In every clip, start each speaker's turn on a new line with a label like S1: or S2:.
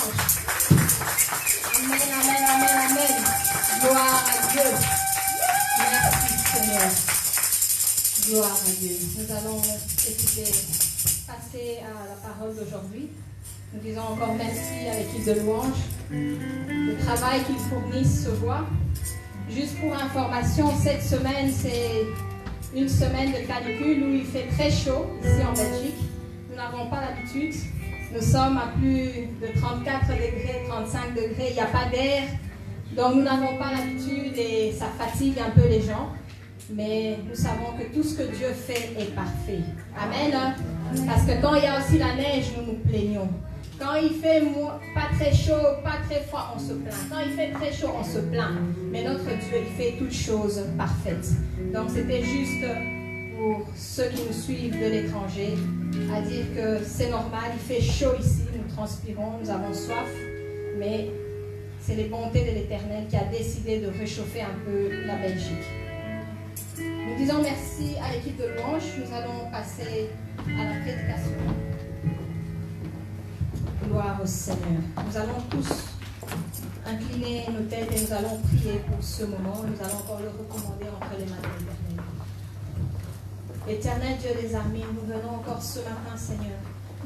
S1: louange. Amen, amen, amen, amen. Gloire à Dieu. Merci Seigneur. Gloire à Dieu. Nous allons passer à la parole d'aujourd'hui. Nous disons encore merci à l'équipe de louange. Le travail qu'ils fournissent se voit. Juste pour information, cette semaine, c'est une semaine de canicule où il fait très chaud ici en Belgique. Nous n'avons pas l'habitude. Nous sommes à plus de 34 degrés, 35 degrés. Il n'y a pas d'air. Donc nous n'avons pas l'habitude et ça fatigue un peu les gens. Mais nous savons que tout ce que Dieu fait est parfait. Amen. Parce que quand il y a aussi la neige, nous nous plaignons. Quand il fait pas très chaud, pas très froid, on se plaint. Quand il fait très chaud, on se plaint. Mais notre Dieu, il fait toutes choses parfaites. Donc c'était juste pour ceux qui nous suivent de l'étranger, à dire que c'est normal, il fait chaud ici, nous transpirons, nous avons soif, mais c'est les bontés de l'Éternel qui a décidé de réchauffer un peu la Belgique. Nous disons merci à l'équipe de louange. Nous allons passer à la prédication. Gloire au Seigneur. Nous allons tous incliner nos têtes et nous allons prier pour ce moment. Nous allons encore le recommander entre les mains de l'Éternel. Éternel Dieu des armées, nous venons encore ce matin, Seigneur,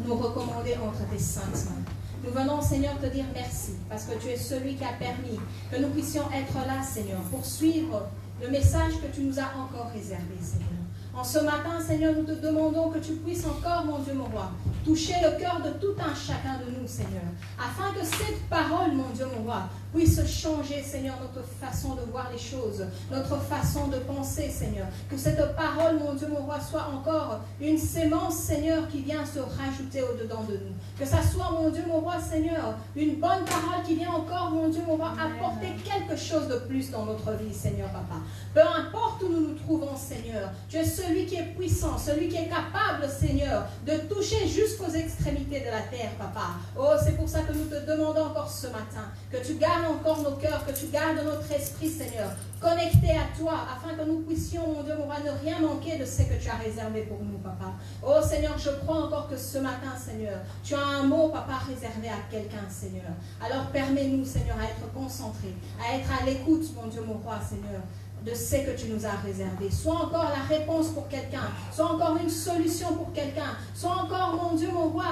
S1: nous recommander entre tes saintes mains. Nous venons, Seigneur, te dire merci, parce que tu es celui qui a permis que nous puissions être là, Seigneur, pour suivre le message que tu nous as encore réservé, Seigneur. En ce matin, Seigneur, nous te demandons que tu puisses encore, mon Dieu, mon roi, toucher le cœur de tout un chacun de nous, Seigneur, afin que cette parole, mon Dieu, mon roi, puisse changer, Seigneur, notre façon de voir les choses, notre façon de penser, Seigneur. Que cette parole, mon Dieu, mon roi, soit encore une sémence, Seigneur, qui vient se rajouter au-dedans de nous. Que ça soit, mon Dieu, mon roi, Seigneur, une bonne parole qui vient encore, mon Dieu, mon roi, apporter quelque chose de plus dans notre vie, Seigneur, Papa. Peu importe où nous nous trouvons, Seigneur, tu es celui qui est puissant, celui qui est capable, Seigneur, de toucher jusqu'aux extrémités de la terre, Papa. Oh, c'est pour ça que nous te demandons encore ce matin, que tu gardes encore nos cœurs, que tu gardes notre esprit, Seigneur, connecté à toi, afin que nous puissions, mon Dieu, mon roi, ne rien manquer de ce que tu as réservé pour nous, Papa. Oh, Seigneur, je crois encore que ce matin, Seigneur, tu as un mot, Papa, réservé à quelqu'un, Seigneur. Alors, permets-nous, Seigneur, à être concentrés, à être à l'écoute, mon Dieu, mon roi, Seigneur, de ce que tu nous as réservé. Soit encore la réponse pour quelqu'un, soit encore une solution pour quelqu'un, soit encore, mon Dieu, mon roi,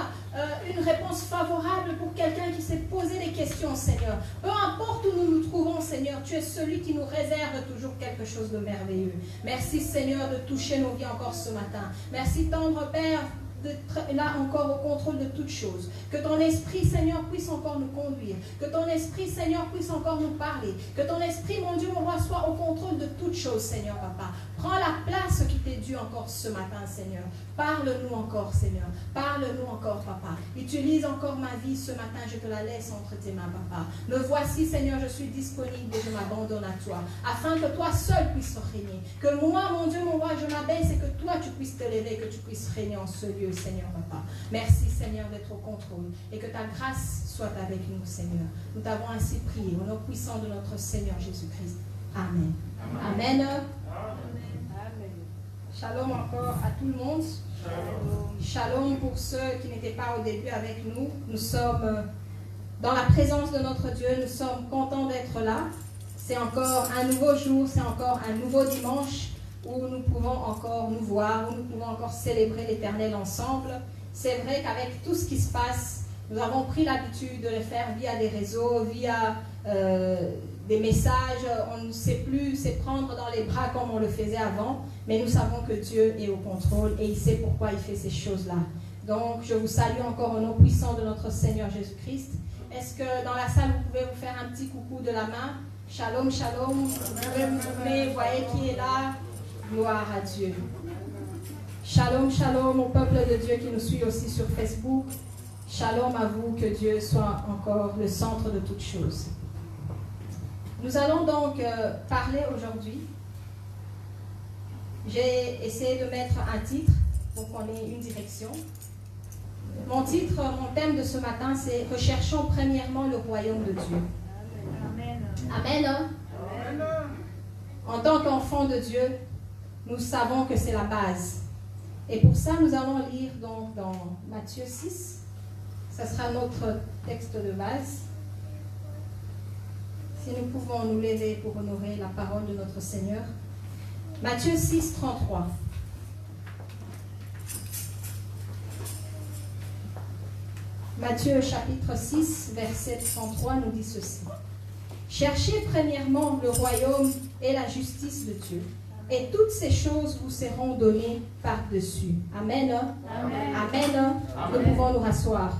S1: une réponse favorable pour quelqu'un qui s'est posé des questions, Seigneur. Peu importe où nous nous trouvons, Seigneur, tu es celui qui nous réserve toujours quelque chose de merveilleux. Merci, Seigneur, de toucher nos vies encore ce matin. Merci, tendre Père, d'être là encore au contrôle de toutes choses. Que ton esprit, Seigneur, puisse encore nous conduire. Que ton esprit, Seigneur, puisse encore nous parler. Que ton esprit, mon Dieu, mon roi, soit au contrôle de toutes choses, Seigneur, Papa. Prends la place qui t'est due encore ce matin, Seigneur. Parle-nous encore, Seigneur. Parle-nous encore, Papa. Utilise encore ma vie ce matin. Je te la laisse entre tes mains, Papa. Me voici, Seigneur, je suis disponible et je m'abandonne à toi. Afin que toi seul puisses régner. Que moi, mon Dieu, mon roi, je m'abaisse et que toi, tu puisses te lever, que tu puisses régner en ce lieu, Seigneur, Papa. Merci, Seigneur, d'être au contrôle. Et que ta grâce soit avec nous, Seigneur. Nous t'avons ainsi prié au nom puissant de notre Seigneur Jésus-Christ. Amen. Amen. Amen. Shalom encore à tout le monde. Shalom pour ceux qui n'étaient pas au début avec nous. Nous sommes dans la présence de notre Dieu. Nous sommes contents d'être là. C'est encore un nouveau jour, c'est encore un nouveau dimanche où nous pouvons encore nous voir, où nous pouvons encore célébrer l'Éternel ensemble. C'est vrai qu'avec tout ce qui se passe, nous avons pris l'habitude de le faire via des réseaux, via des messages. On ne sait plus se prendre dans les bras comme on le faisait avant, mais nous savons que Dieu est au contrôle et il sait pourquoi il fait ces choses-là. Donc, je vous salue encore au nom puissant de notre Seigneur Jésus-Christ. Est-ce que dans la salle, vous pouvez vous faire un petit coucou de la main? Shalom, shalom. Vous pouvez vous tourner, vous voyez qui est là. Gloire à Dieu. Shalom, shalom au peuple de Dieu qui nous suit aussi sur Facebook. Shalom à vous, que Dieu soit encore le centre de toutes choses. Nous allons donc parler aujourd'hui. J'ai essayé de mettre un titre pour qu'on ait une direction. Mon thème de ce matin, c'est « Recherchons premièrement le royaume de Dieu ». Amen. Amen. En tant qu'enfants de Dieu, nous savons que c'est la base. Et pour ça, nous allons lire donc dans Matthieu 6. Ça sera notre texte de base. Si nous pouvons nous lever pour honorer la parole de notre Seigneur. Matthieu 6, 33. Matthieu chapitre 6, verset 33 nous dit ceci. Cherchez premièrement le royaume et la justice de Dieu, et toutes ces choses vous seront données par-dessus. Amen. Amen. Amen. Nous pouvons nous rasseoir.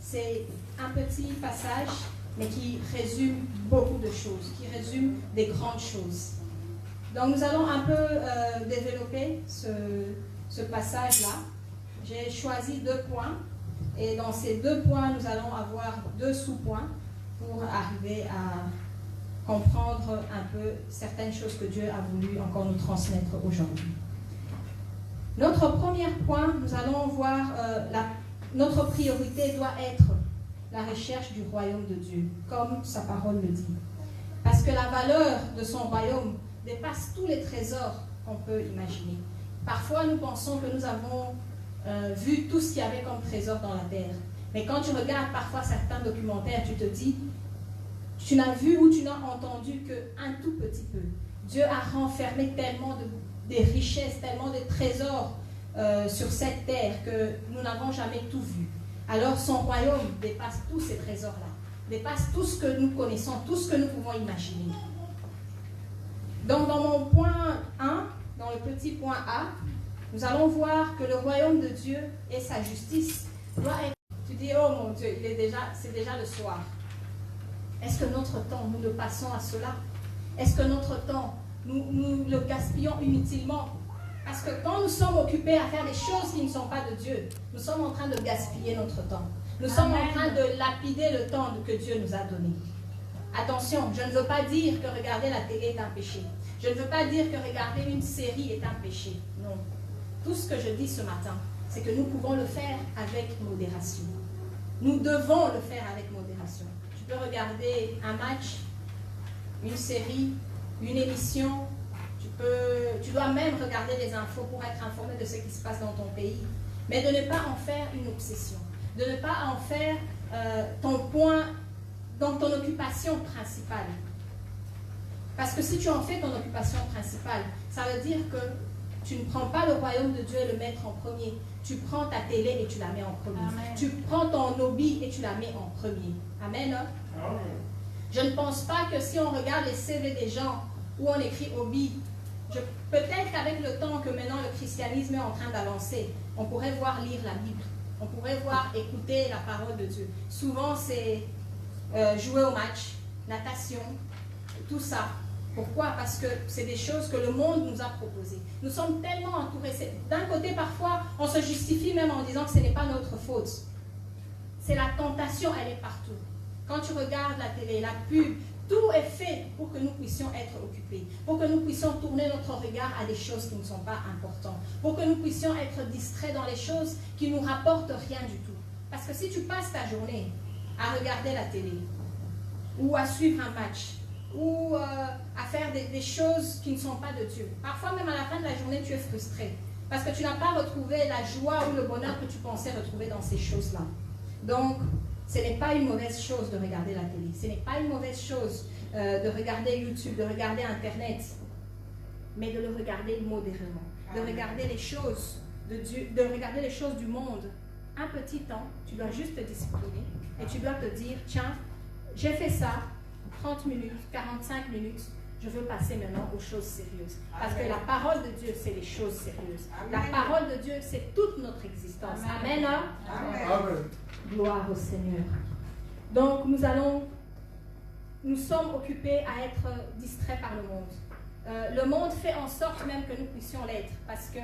S1: C'est un petit passage, mais qui résume beaucoup de choses, qui résume des grandes choses. Donc nous allons un peu développer ce passage-là. J'ai choisi 2 points, et dans ces 2 points, nous allons avoir 2 sous-points pour arriver à comprendre un peu certaines choses que Dieu a voulu encore nous transmettre aujourd'hui. Notre premier point, nous allons voir notre priorité doit être la recherche du royaume de Dieu, comme sa parole le dit. Parce que la valeur de son royaume dépasse tous les trésors qu'on peut imaginer. Parfois, nous pensons que nous avons vu tout ce qu'il y avait comme trésor dans la terre. Mais quand tu regardes parfois certains documentaires, tu te dis, tu n'as vu ou tu n'as entendu qu'un tout petit peu. Dieu a renfermé tellement de richesses, tellement de trésors sur cette terre que nous n'avons jamais tout vu. Alors son royaume dépasse tous ces trésors-là, dépasse tout ce que nous connaissons, tout ce que nous pouvons imaginer. Donc dans mon point 1, dans le petit point A, nous allons voir que le royaume de Dieu et sa justice doit être... Tu dis, oh mon Dieu, c'est déjà le soir. Est-ce que notre temps, nous le passons à cela? Est-ce que notre temps, nous le gaspillons inutilement? Parce que quand nous sommes occupés à faire des choses qui ne sont pas de Dieu, nous sommes en train de gaspiller notre temps. Nous sommes en train de lapider le temps que Dieu nous a donné. Attention, je ne veux pas dire que regarder la télé est un péché. Je ne veux pas dire que regarder une série est un péché. Non. Tout ce que je dis ce matin, c'est que nous pouvons le faire avec modération. Nous devons le faire avec modération. Tu peux regarder un match, une série, une émission. Tu dois même regarder les infos pour être informé de ce qui se passe dans ton pays. Mais de ne pas en faire une obsession. De ne pas en faire ton point, dans ton occupation principale. Parce que si tu en fais ton occupation principale, ça veut dire que tu ne prends pas le royaume de Dieu et le mettre en premier. Tu prends ta télé et tu la mets en premier. Amen. Tu prends ton hobby et tu la mets en premier. Amen. Amen. Je ne pense pas que si on regarde les CV des gens où on écrit hobby, peut-être qu'avec le temps que maintenant le christianisme est en train d'avancer, on pourrait voir lire la Bible. On pourrait voir écouter la parole de Dieu. Souvent, c'est jouer au match, natation, tout ça. Pourquoi? Parce que c'est des choses que le monde nous a proposées. Nous sommes tellement entourés. D'un côté, parfois, on se justifie même en disant que ce n'est pas notre faute. C'est la tentation, elle est partout. Quand tu regardes la télé, la pub, tout est fait pour que nous puissions être occupés, pour que nous puissions tourner notre regard à des choses qui ne sont pas importantes, pour que nous puissions être distraits dans les choses qui ne nous rapportent rien du tout. Parce que si tu passes ta journée à regarder la télé, ou à suivre un match, ou à faire des choses qui ne sont pas de Dieu. Parfois, même à la fin de la journée, tu es frustré parce que tu n'as pas retrouvé la joie ou le bonheur que tu pensais retrouver dans ces choses-là. Donc, ce n'est pas une mauvaise chose de regarder la télé. Ce n'est pas une mauvaise chose de regarder YouTube, de regarder Internet, mais de le regarder modérément, de regarder les choses de Dieu, de regarder les choses du monde. Un petit temps, tu dois juste te discipliner et tu dois te dire, tiens, j'ai fait ça, 30 minutes, 45 minutes, je veux passer maintenant aux choses sérieuses. Parce que la parole de Dieu, c'est les choses sérieuses. Amen. La parole de Dieu, c'est toute notre existence. Amen. Amen. Amen. Gloire au Seigneur. Donc, nous sommes occupés à être distraits par le monde. Le monde fait en sorte même que nous puissions l'être. Parce que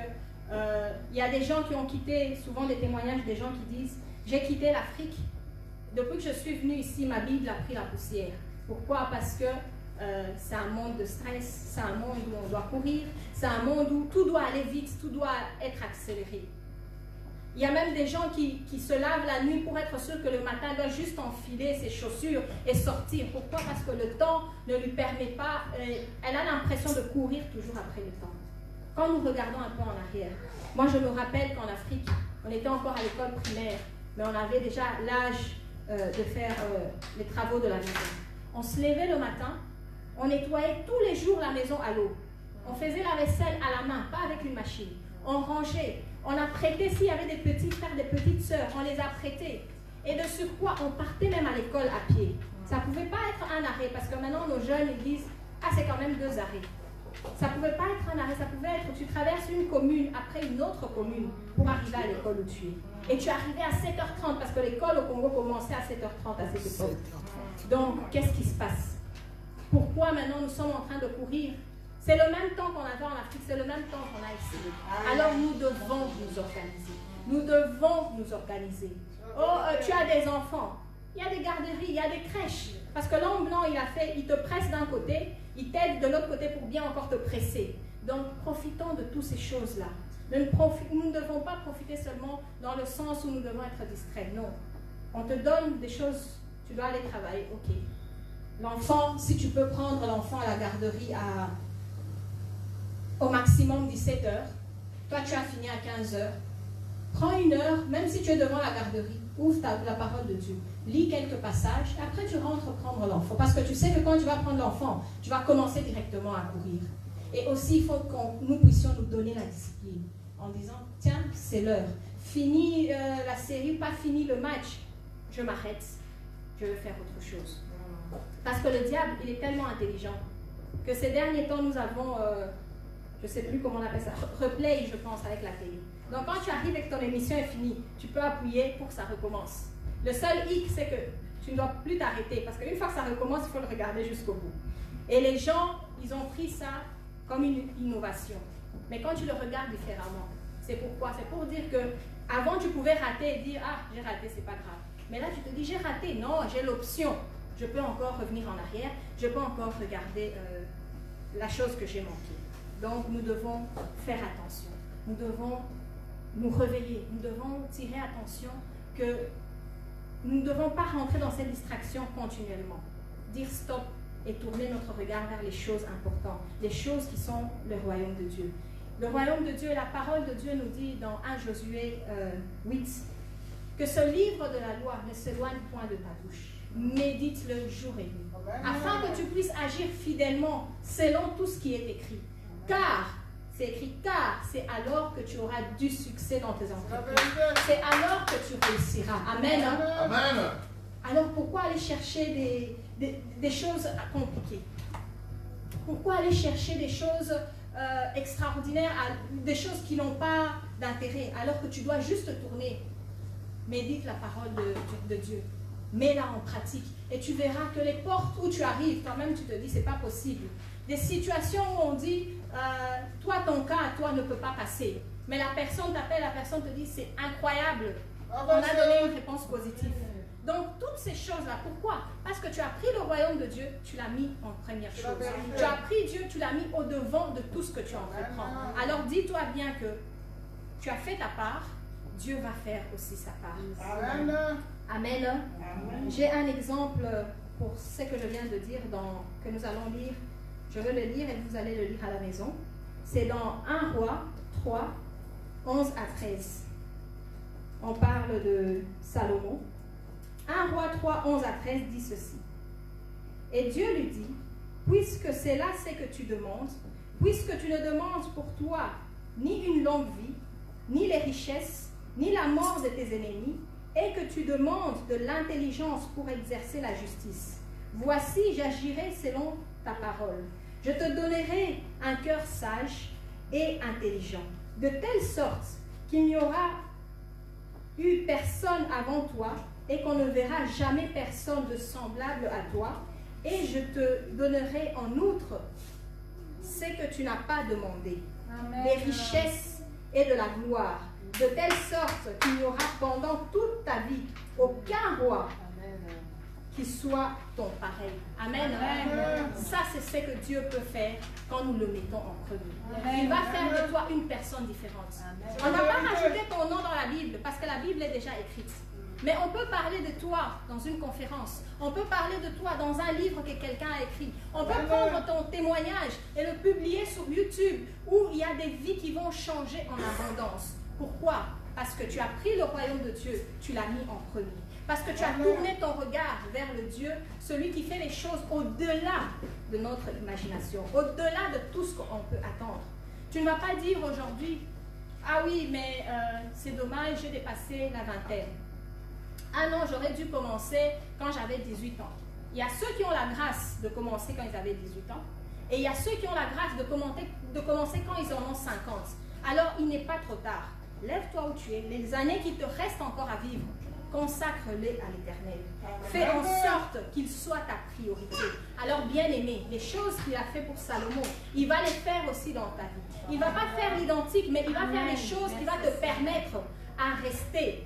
S1: y a des gens qui ont quitté, souvent des témoignages des gens qui disent, j'ai quitté l'Afrique. Depuis que je suis venue ici, ma Bible a pris la poussière. Pourquoi? Parce que c'est un monde de stress, c'est un monde où on doit courir, c'est un monde où tout doit aller vite, tout doit être accéléré. Il y a même des gens qui se lavent la nuit pour être sûr que le matin, doit juste enfiler ses chaussures et sortir. Pourquoi? Parce que le temps ne lui permet pas, elle a l'impression de courir toujours après le temps. Quand nous regardons un peu en arrière, moi je me rappelle qu'en Afrique, on était encore à l'école primaire, mais on avait déjà l'âge de faire les travaux de la maison. On se levait le matin, on nettoyait tous les jours la maison à l'eau. On faisait la vaisselle à la main, pas avec une machine. On rangeait, on a prêté, s'il y avait des petits frères, des petites sœurs, on les a prêtés. Et de surcroît, on partait même à l'école à pied. Ça ne pouvait pas être un arrêt, parce que maintenant nos jeunes ils disent « Ah, c'est quand même 2 arrêts ». Ça ne pouvait pas être un arrêt, ça pouvait être tu traverses une commune après une autre commune pour arriver à l'école où tu es. Et tu arrivais à 7h30, parce que l'école au Congo commençait à 7h30 à cette époque. Donc, qu'est-ce qui se passe? Pourquoi maintenant nous sommes en train de courir? C'est le même temps qu'on avait en Afrique, c'est le même temps qu'on a ici. Alors nous devons nous organiser. Nous devons nous organiser. Oh, tu as des enfants. Il y a des garderies, il y a des crèches. Parce que l'homme blanc, il te presse d'un côté, il t'aide de l'autre côté pour bien encore te presser. Donc profitons de toutes ces choses-là. Nous ne devons pas profiter seulement dans le sens où nous devons être distraits. Non. On te donne des choses, tu dois aller travailler, ok. L'enfant, si tu peux prendre l'enfant à la garderie au maximum 17 heures, toi tu as fini à 15 heures, prends 1 heure, même si tu es devant la garderie, ouvre la parole de Dieu, lis quelques passages, après tu rentres prendre l'enfant, parce que tu sais que quand tu vas prendre l'enfant, tu vas commencer directement à courir. Et aussi, il faut que nous puissions nous donner la discipline, en disant, tiens, c'est l'heure, fini la série, pas fini le match, je m'arrête, je vais faire autre chose. Parce que le diable, il est tellement intelligent que ces derniers temps, nous avons, je ne sais plus comment on appelle ça, replay, je pense, avec la télé. Donc, quand tu arrives et que ton émission est finie, tu peux appuyer pour que ça recommence. Le seul hic, c'est que tu ne dois plus t'arrêter parce qu'une fois que ça recommence, il faut le regarder jusqu'au bout. Et les gens, ils ont pris ça comme une innovation. Mais quand tu le regardes différemment, c'est pourquoi? C'est pour dire que avant tu pouvais rater et dire « Ah, j'ai raté, c'est pas grave ». Mais là, tu te dis « J'ai raté ». Non, j'ai l'option. Je peux encore revenir en arrière, je peux encore regarder la chose que j'ai manquée. Donc, nous devons faire attention. Nous devons nous réveiller. Nous devons tirer attention que nous ne devons pas rentrer dans cette distraction continuellement. Dire stop et tourner notre regard vers les choses importantes, les choses qui sont le royaume de Dieu. Le royaume de Dieu, la parole de Dieu nous dit dans 1 Josué 8 que ce livre de la loi ne s'éloigne point de ta bouche. Médite-le jour et nuit, afin que tu puisses agir fidèlement selon tout ce qui est écrit. Car, c'est écrit, car c'est alors que tu auras du succès dans tes entreprises. C'est alors que tu réussiras. Amen.
S2: Amen.
S1: Alors pourquoi aller chercher des choses compliquées? Pourquoi aller chercher des choses extraordinaires, des choses qui n'ont pas d'intérêt, alors que tu dois juste tourner? Médite la parole de Dieu. Mets-la en pratique et tu verras que les portes où tu arrives, toi-même tu te dis c'est pas possible. Des situations où on dit toi ton cas à toi ne peut pas passer, mais la personne t'appelle, la personne te dit c'est incroyable, on a donné une réponse positive. Donc toutes ces choses-là, pourquoi? Parce que tu as pris le royaume de Dieu, tu l'as mis en première chose. Tu as pris Dieu, tu l'as mis au-devant de tout ce que tu entreprends. Alors dis-toi bien que tu as fait ta part, Dieu va faire aussi sa part.
S2: Amen.
S1: Amen. Amen. J'ai un exemple pour ce que je viens de dire que nous allons lire. Je vais le lire et vous allez le lire à la maison. C'est dans 1 Roi 3, 11 à 13. On parle de Salomon. 1 Roi 3, 11 à 13 dit ceci. Et Dieu lui dit, puisque c'est là ce que tu demandes, puisque tu ne demandes pour toi ni une longue vie, ni les richesses, ni la mort de tes ennemis, et que tu demandes de l'intelligence pour exercer la justice. Voici, j'agirai selon ta parole. Je te donnerai un cœur sage et intelligent, de telle sorte qu'il n'y aura eu personne avant toi et qu'on ne verra jamais personne de semblable à toi. Et je te donnerai en outre ce que tu n'as pas demandé, Amen. Les richesses et de la gloire, de telle sorte qu'il n'y aura pendant toute ta vie aucun roi qui soit ton pareil. Amen. Amen. Ça, c'est ce que Dieu peut faire quand nous le mettons en premier. Il va faire de toi une personne différente. Amen. On n'a pas rajouté ton nom dans la Bible parce que la Bible est déjà écrite. Mais on peut parler de toi dans une conférence. On peut parler de toi dans un livre que quelqu'un a écrit. On peut prendre ton témoignage et le publier sur YouTube où il y a des vies qui vont changer en abondance. Pourquoi? Parce que tu as pris le royaume de Dieu, tu l'as mis en premier. Parce que tu as tourné ton regard vers le Dieu, celui qui fait les choses au-delà de notre imagination, au-delà de tout ce qu'on peut attendre. Tu ne vas pas dire aujourd'hui, ah oui, mais c'est dommage, j'ai dépassé la vingtaine. Ah non, j'aurais dû commencer quand j'avais 18 ans. Il y a ceux qui ont la grâce de commencer quand ils avaient 18 ans, et il y a ceux qui ont la grâce de commencer quand ils en ont 50. Alors, il n'est pas trop tard. Lève-toi où tu es. Les années qui te restent encore à vivre, consacre-les à l'Éternel. Fais en sorte qu'il soit ta priorité. Alors, bien-aimé, les choses qu'il a fait pour Salomon, il va les faire aussi dans ta vie. Il ne va pas faire l'identique, mais il va faire les choses qui vont te permettre à rester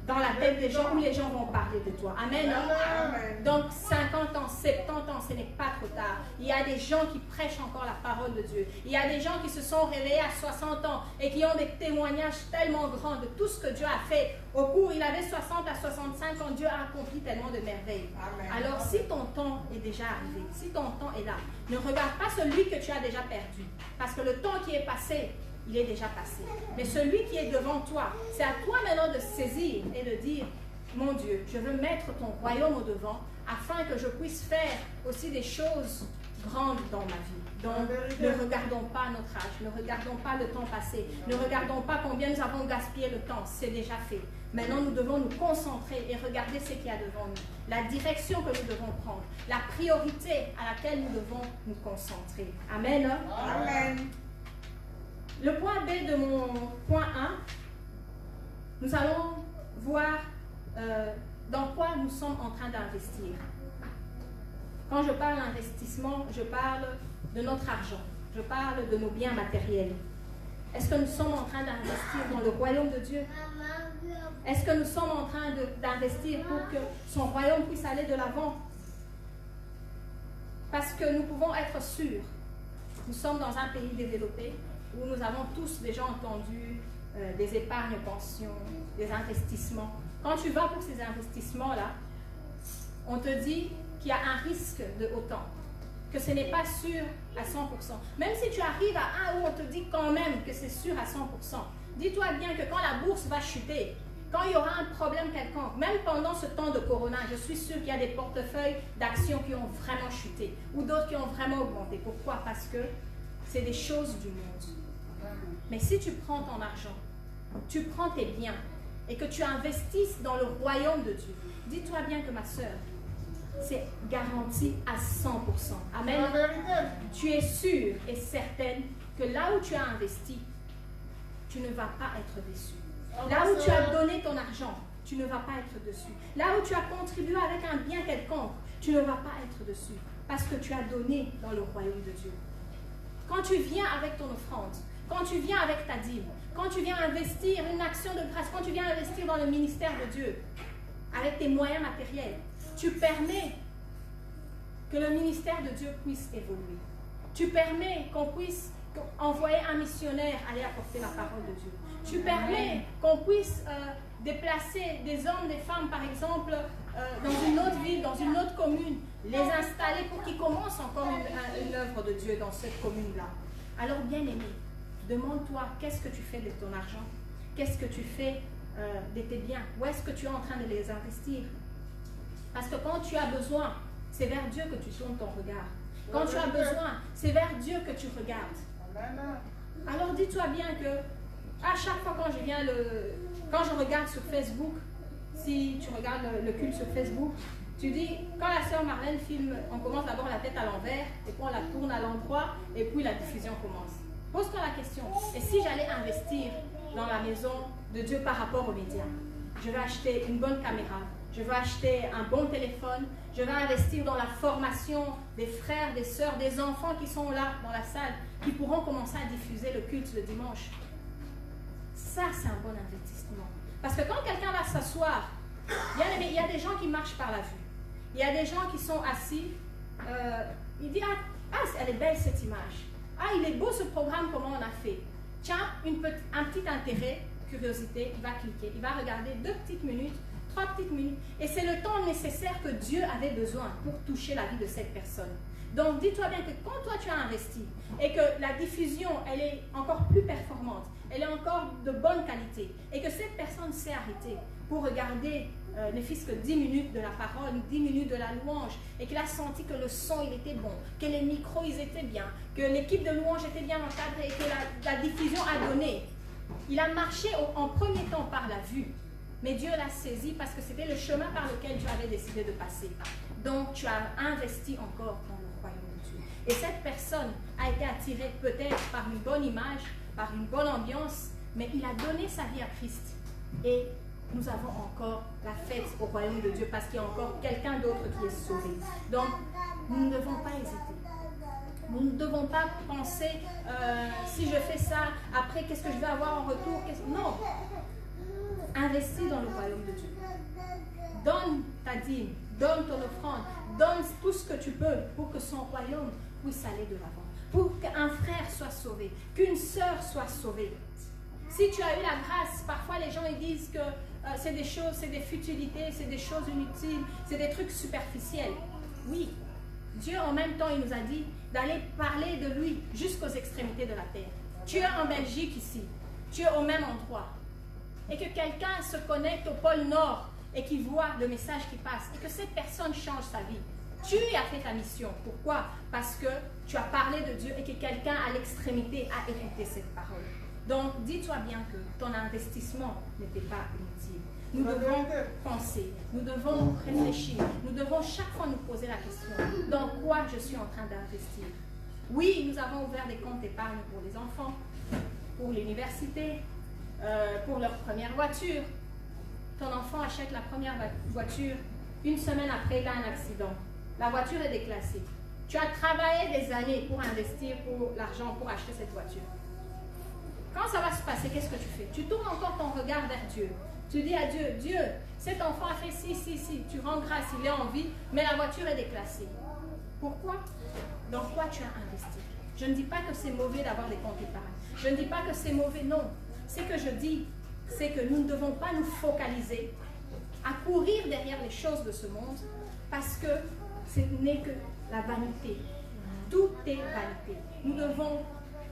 S1: dans la tête des gens, où les gens vont parler de toi. Amen. Amen. Donc 50 ans, 70 ans, ce n'est pas trop tard. Il y a des gens qui prêchent encore la parole de Dieu. Il y a des gens qui se sont réveillés à 60 ans et qui ont des témoignages tellement grands de tout ce que Dieu a fait. Au cours, il avait 60 à 65 ans, Dieu a accompli tellement de merveilles. Amen. Alors si ton temps est déjà arrivé, si ton temps est là, ne regarde pas celui que tu as déjà perdu. Parce que le temps qui est passé, il est déjà passé. Mais celui qui est devant toi, c'est à toi maintenant de saisir et de dire, mon Dieu, je veux mettre ton royaume au devant afin que je puisse faire aussi des choses grandes dans ma vie. Donc, ne regardons pas notre âge, ne regardons pas le temps passé, ne regardons pas combien nous avons gaspillé le temps, c'est déjà fait. Maintenant, nous devons nous concentrer et regarder ce qu'il y a devant nous, la direction que nous devons prendre, la priorité à laquelle nous devons nous concentrer. Amen. Amen. Le point B de mon point 1, nous allons voir dans quoi nous sommes en train d'investir. Quand je parle d'investissement, je parle de notre argent, je parle de nos biens matériels. Est-ce que nous sommes en train d'investir dans le royaume de Dieu? Est-ce que nous sommes en train d'investir pour que son royaume puisse aller de l'avant? Parce que nous pouvons être sûrs, nous sommes dans un pays développé, où nous avons tous déjà entendu des épargnes pensions, des investissements. Quand tu vas pour ces investissements-là, on te dit qu'il y a un risque de autant, que ce n'est pas sûr à 100%. Même si tu arrives à un où on te dit quand même que c'est sûr à 100%, dis-toi bien que quand la bourse va chuter, quand il y aura un problème quelconque, même pendant ce temps de corona, je suis sûre qu'il y a des portefeuilles d'actions qui ont vraiment chuté, ou d'autres qui ont vraiment augmenté. Pourquoi? Parce que c'est des choses du monde. Mais si tu prends ton argent, tu prends tes biens et que tu investisses dans le royaume de Dieu, dis-toi bien que ma sœur, c'est garanti à 100%. Amen. Tu es sûre et certaine que là où tu as investi, tu ne vas pas être déçu. Là où tu as donné ton argent, tu ne vas pas être dessus. Là où tu as contribué avec un bien quelconque, tu ne vas pas être dessus. Parce que tu as donné dans le royaume de Dieu. Quand tu viens avec ton offrande, quand tu viens avec ta dîme, quand tu viens investir une action de grâce, quand tu viens investir dans le ministère de Dieu, avec tes moyens matériels, tu permets que le ministère de Dieu puisse évoluer. Tu permets qu'on puisse envoyer un missionnaire aller apporter la parole de Dieu. Tu permets qu'on puisse déplacer des hommes, des femmes, par exemple, dans une autre ville, dans une autre commune, les installer pour qu'ils commencent encore une œuvre de Dieu dans cette commune-là. Alors, bien-aimé, demande-toi, qu'est-ce que tu fais de ton argent? Qu'est-ce que tu fais de tes biens? Où est-ce que tu es en train de les investir? Parce que quand tu as besoin, c'est vers Dieu que tu tournes ton regard. Quand tu as besoin, c'est vers Dieu que tu regardes. Alors dis-toi bien que à chaque fois quand je regarde sur Facebook, si tu regardes le culte sur Facebook, tu dis, quand la sœur Marlène filme, on commence d'abord la tête à l'envers, et puis on la tourne à l'endroit, et puis la diffusion commence. Pose-toi la question, et si j'allais investir dans la maison de Dieu par rapport aux médias? Je vais acheter une bonne caméra, je vais acheter un bon téléphone, je vais investir dans la formation des frères, des sœurs, des enfants qui sont là dans la salle, qui pourront commencer à diffuser le culte le dimanche. Ça, c'est un bon investissement. Parce que quand quelqu'un va s'asseoir, il y a des gens qui marchent par la vue. Il y a des gens qui sont assis, il dit, elle est belle cette image. Ah, il est beau ce programme, comment on a fait. Tiens, un petit intérêt, curiosité, il va cliquer, il va regarder 2 petites minutes, 3 petites minutes. Et c'est le temps nécessaire que Dieu avait besoin pour toucher la vie de cette personne. Donc, dis-toi bien que quand toi tu as investi et que la diffusion, elle est encore plus performante, elle est encore de bonne qualité et que cette personne s'est arrêtée pour regarder ne fût-ce que 10 minutes de la parole, 10 minutes de la louange et qu'il a senti que le son il était bon, que les micros ils étaient bien, que l'équipe de louange était bien encadrée et que la diffusion a donné. Il a marché en premier temps par la vue, mais Dieu l'a saisi parce que c'était le chemin par lequel tu avais décidé de passer. Donc tu as investi encore dans le royaume de Dieu. Et cette personne a été attirée peut-être par une bonne image, par une bonne ambiance, mais il a donné sa vie à Christ. Et nous avons encore la fête au royaume de Dieu parce qu'il y a encore quelqu'un d'autre qui est sauvé. Donc, nous ne devons pas hésiter. Nous ne devons pas penser, si je fais ça, après, qu'est-ce que je vais avoir en retour? Non. Investis dans le royaume de Dieu. Donne ta dîme, donne ton offrande, donne tout ce que tu peux pour que son royaume puisse aller de l'avant. Pour qu'un frère soit sauvé, qu'une sœur soit sauvée. Si tu as eu la grâce, parfois les gens ils disent que c'est des choses, c'est des futilités, c'est des choses inutiles, c'est des trucs superficiels. Oui, Dieu en même temps il nous a dit d'aller parler de lui jusqu'aux extrémités de la terre. Tu es en Belgique ici, tu es au même endroit. Et que quelqu'un se connecte au pôle Nord et qui voit le message qui passe et que cette personne change sa vie. Tu as fait ta mission. Pourquoi? Parce que tu as parlé de Dieu et que quelqu'un à l'extrémité a écouté cette parole. Donc, dis-toi bien que ton investissement n'était pas inutile. Nous devons penser, nous devons réfléchir, nous devons chaque fois nous poser la question, dans quoi je suis en train d'investir? Oui, nous avons ouvert des comptes d'épargne pour les enfants, pour l'université, pour leur première voiture. Ton enfant achète la première voiture, une semaine après, il a un accident. La voiture est déclassée. Tu as travaillé des années pour investir pour l'argent, pour acheter cette voiture. Quand ça va se passer, qu'est-ce que tu fais? Tu tournes encore ton regard vers Dieu. Tu dis à Dieu, Dieu, cet enfant a fait ci. Tu rends grâce, il est en vie, mais la voiture est déclassée. Pourquoi? Dans quoi tu as investi? Je ne dis pas que c'est mauvais d'avoir des comptes épargne. Je ne dis pas que c'est mauvais, non. Ce que je dis, c'est que nous ne devons pas nous focaliser à courir derrière les choses de ce monde parce que ce n'est que la vanité. Tout est vanité. Nous devons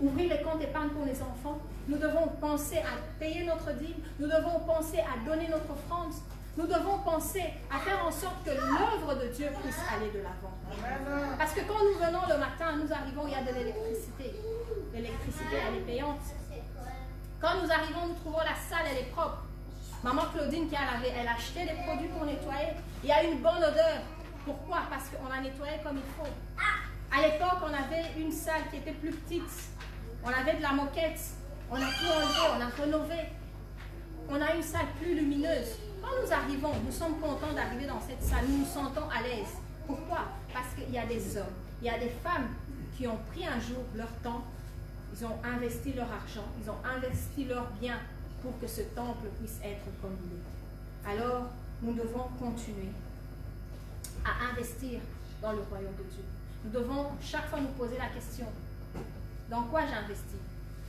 S1: ouvrir les comptes d'épargne pour les enfants. Nous devons penser à payer notre dîme. Nous devons penser à donner notre offrande. Nous devons penser à faire en sorte que l'œuvre de Dieu puisse aller de l'avant. Parce que quand nous venons le matin, nous arrivons, il y a de l'électricité. L'électricité, elle est payante. Quand nous arrivons, nous trouvons la salle, elle est propre. Maman Claudine qui a lavé, elle a acheté des produits pour nettoyer. Il y a une bonne odeur. Pourquoi? Parce qu'on a nettoyé comme il faut. À l'époque, on avait une salle qui était plus petite. On avait de la moquette. On a tout enlevé, on a rénové. On a une salle plus lumineuse. Quand nous arrivons, nous sommes contents d'arriver dans cette salle. Nous nous sentons à l'aise. Pourquoi? Parce qu'il y a des hommes, il y a des femmes qui ont pris un jour leur temps. Ils ont investi leur argent, ils ont investi leurs biens pour que ce temple puisse être comme il est. Alors, nous devons continuer à investir dans le royaume de Dieu. Nous devons chaque fois nous poser la question, dans quoi j'investis?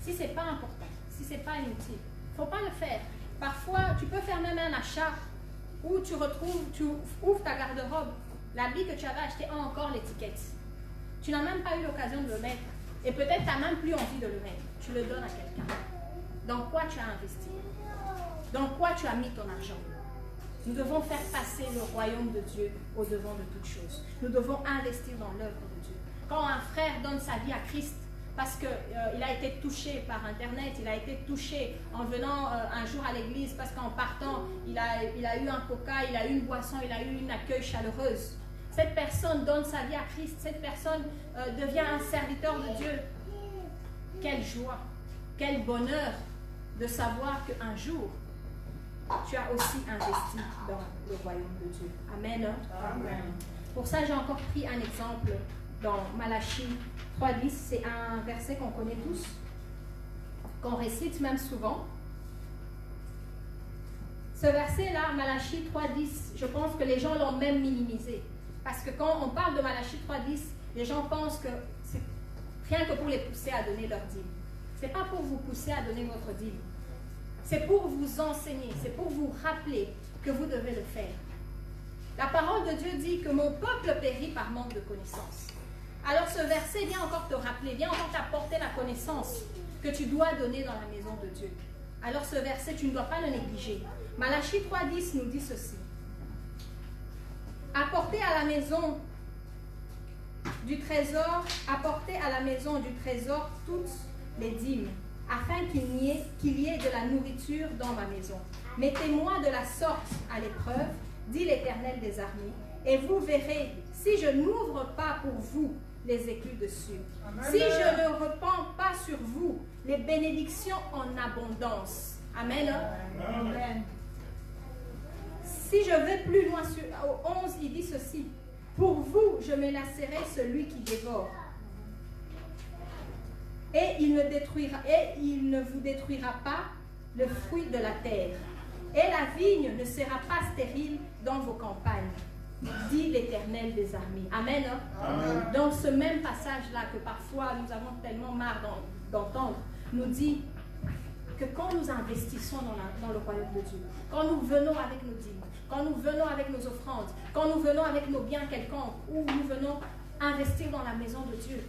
S1: Si ce n'est pas important, si ce n'est pas inutile, il ne faut pas le faire. Parfois, tu peux faire même un achat où tu ouvres ta garde-robe, l'habit que tu avais acheté a encore l'étiquette. Tu n'as même pas eu l'occasion de le mettre. Et peut-être tu n'as même plus envie de le mettre. Tu le donnes à quelqu'un. Dans quoi tu as investi? Dans quoi tu as mis ton argent? Nous devons faire passer le royaume de Dieu au-devant de toutes choses. Nous devons investir dans l'œuvre de Dieu. Quand un frère donne sa vie à Christ, parce qu'il a été touché par Internet, il a été touché en venant un jour à l'église, parce qu'en partant, il a eu un coca, il a eu une boisson, il a eu une accueil chaleureuse. Cette personne donne sa vie à Christ, cette personne devient un serviteur de Dieu. Quelle joie, quel bonheur de savoir qu'un jour, tu as aussi investi dans le royaume de Dieu. Amen. Amen. Pour ça, j'ai encore pris un exemple dans Malachie 3.10. C'est un verset qu'on connaît tous, qu'on récite même souvent. Ce verset-là, Malachie 3.10, je pense que les gens l'ont même minimisé. Parce que quand on parle de Malachie 3.10, les gens pensent que c'est rien que pour les pousser à donner leur dîme. Ce n'est pas pour vous pousser à donner votre dîme. C'est pour vous enseigner, c'est pour vous rappeler que vous devez le faire. La parole de Dieu dit que mon peuple périt par manque de connaissance. Alors ce verset vient encore te rappeler, vient encore t'apporter la connaissance que tu dois donner dans la maison de Dieu. Alors ce verset, tu ne dois pas le négliger. Malachie 3,10 nous dit ceci. Apportez à la maison du trésor toutes les dîmes, afin qu'il y ait de la nourriture dans ma maison. Mettez-moi de la sorte à l'épreuve, dit l'Éternel des armées, et vous verrez si je n'ouvre pas pour vous les éclus dessus. Si je ne repens pas sur vous les bénédictions en abondance. Amen. Amen. Si je vais plus loin, au 11, il dit ceci. Pour vous, je menacerai celui qui dévore. Et il ne vous détruira pas le fruit de la terre. Et la vigne ne sera pas stérile dans vos campagnes, dit l'Éternel des armées. Amen. Amen. Dans ce même passage-là que parfois nous avons tellement marre d'entendre, nous dit que quand nous investissons dans le royaume de Dieu, quand nous venons avec nos dîmes, quand nous venons avec nos offrandes, quand nous venons avec nos biens quelconques, ou nous venons investir dans la maison de Dieu,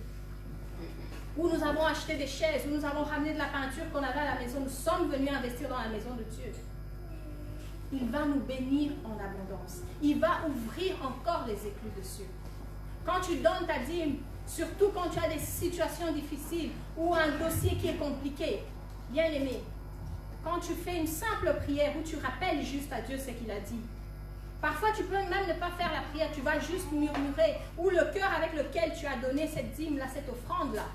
S1: où nous avons acheté des chaises, où nous avons ramené de la peinture qu'on avait à la maison, nous sommes venus investir dans la maison de Dieu. Il va nous bénir en abondance. Il va ouvrir encore les éclus dessus. Quand tu donnes ta dîme, surtout quand tu as des situations difficiles ou un dossier qui est compliqué, bien aimé, quand tu fais une simple prière où tu rappelles juste à Dieu ce qu'il a dit, parfois tu peux même ne pas faire la prière, tu vas juste murmurer, ou le cœur avec lequel tu as donné cette dîme-là, cette offrande-là,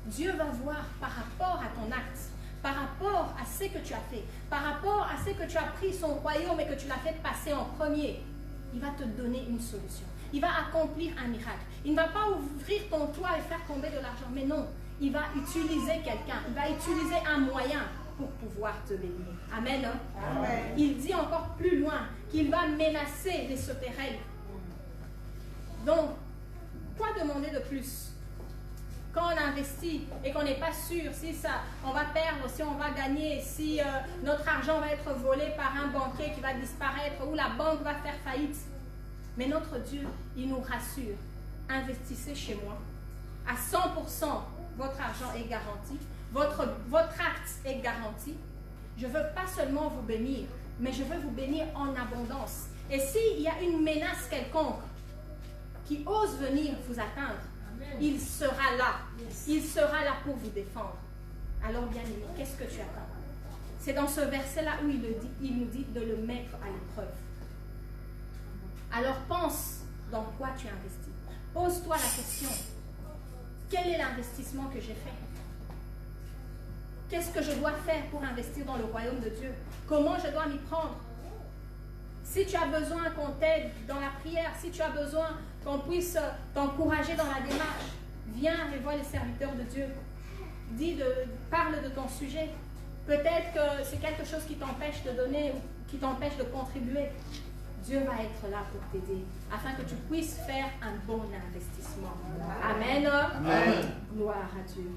S1: Dieu va voir par rapport à ton acte, par rapport à ce que tu as fait, par rapport à ce que tu as pris son royaume et que tu l'as fait passer en premier, il va te donner une solution. Il va accomplir un miracle. Il ne va pas ouvrir ton toit et faire tomber de l'argent, mais non, il va utiliser quelqu'un, il va utiliser un moyen pour pouvoir te bénir. Amen. Amen. Il dit encore plus loin qu'il va menacer les sauterelles. Donc, quoi demander de plus? Quand on investit et qu'on n'est pas sûr si on va perdre, si on va gagner, si notre argent va être volé par un banquier qui va disparaître ou la banque va faire faillite. Mais notre Dieu, il nous rassure. Investissez chez moi. À 100%, votre argent est garanti. Votre acte est garanti. Je ne veux pas seulement vous bénir, mais je veux vous bénir en abondance. Et s'il y a une menace quelconque qui ose venir vous atteindre, il sera là. Il sera là pour vous défendre. Alors, bien aimé, qu'est-ce que tu attends? C'est dans ce verset-là où il nous dit de le mettre à l'épreuve. Alors, pense dans quoi tu investis. Pose-toi la question. Quel est l'investissement que j'ai fait? Qu'est-ce que je dois faire pour investir dans le royaume de Dieu? Comment je dois m'y prendre? Si tu as besoin qu'on t'aide dans la prière, si tu as besoin qu'on puisse t'encourager dans la démarche, viens et vois les serviteurs de Dieu. Parle de ton sujet. Peut-être que c'est quelque chose qui t'empêche de donner ou qui t'empêche de contribuer. Dieu va être là pour t'aider, afin que tu puisses faire un bon investissement. Amen. Amen. Gloire à Dieu.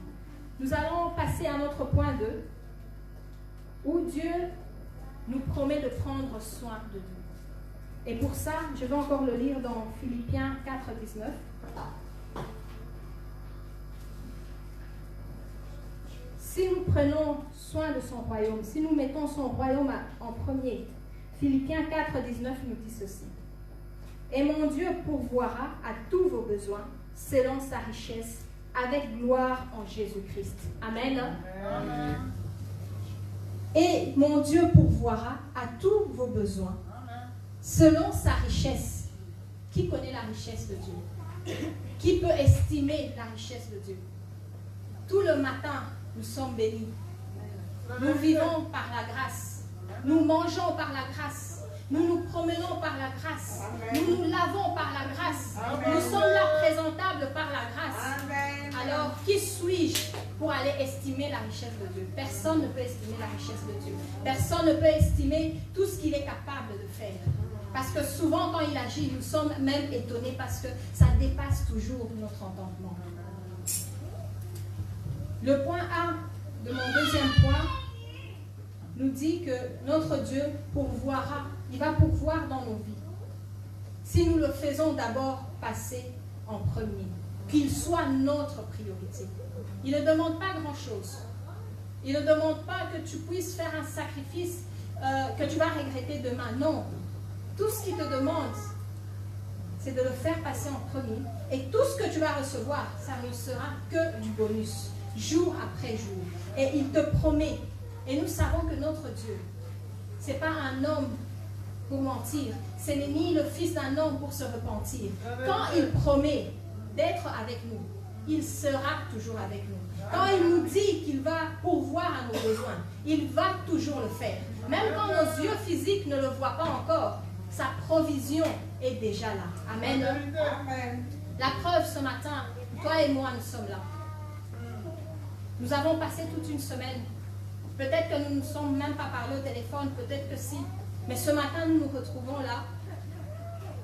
S1: Nous allons passer à notre point 2, où Dieu nous promet de prendre soin de nous. Et pour ça, je vais encore le lire dans Philippiens 4, 19. Si nous prenons soin de son royaume, si nous mettons son royaume en premier, Philippiens 4, 19 nous dit ceci. Et mon Dieu pourvoira à tous vos besoins selon sa richesse, avec gloire en Jésus-Christ. Amen. Amen. Et mon Dieu pourvoira à tous vos besoins selon sa richesse. Qui connaît la richesse de Dieu? Qui peut estimer la richesse de Dieu? Tout le matin, nous sommes bénis. Nous vivons par la grâce. Nous mangeons par la grâce. Nous nous promenons par la grâce. Nous nous lavons par la grâce. Nous sommes là présentables par la grâce. Alors, qui suis-je pour aller estimer la richesse de Dieu? Personne ne peut estimer la richesse de Dieu. Personne ne peut estimer tout ce qu'il est capable de faire. Parce que souvent, quand il agit, nous sommes même étonnés parce que ça dépasse toujours notre entendement. Le point A de mon deuxième point nous dit que notre Dieu pourvoira, il va pourvoir dans nos vies. Si nous le faisons d'abord passer en premier. qu'il soit notre priorité. Il ne demande pas grand-chose. Il ne demande pas que tu puisses faire un sacrifice que tu vas regretter demain. Non. Tout ce qu'il te demande, c'est de le faire passer en premier. Et tout ce que tu vas recevoir, ça ne sera que du bonus, jour après jour. Et il te promet. Et nous savons que notre Dieu, ce n'est pas un homme pour mentir. Ce n'est ni le fils d'un homme pour se repentir. Quand il promet d'être avec nous, il sera toujours avec nous. Quand il nous dit qu'il va pourvoir à nos besoins, il va toujours le faire. Même quand nos yeux physiques ne le voient pas encore, sa provision est déjà là. Amen. Amen. La preuve ce matin, toi et moi, nous sommes là. Nous avons passé toute une semaine. Peut-être que nous ne nous sommes même pas parlé au téléphone, peut-être que si. Mais ce matin, nous nous retrouvons là.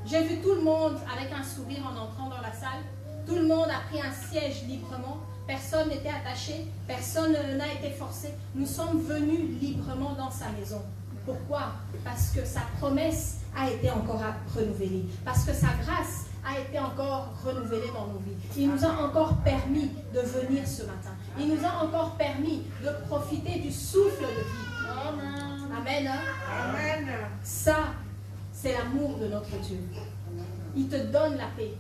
S1: J'ai vu tout le monde avec un sourire en entrant dans la salle. Tout le monde a pris un siège librement. Personne n'était attaché. Personne n'a été forcé. Nous sommes venus librement dans sa maison. Pourquoi? Parce que sa promesse a été encore renouvelée. Parce que sa grâce a été encore renouvelée dans nos vies. Il nous a encore permis de venir ce matin. Il nous a encore permis de profiter du souffle de vie. Amen. Amen. Ça, c'est l'amour de notre Dieu. Il te donne la paix.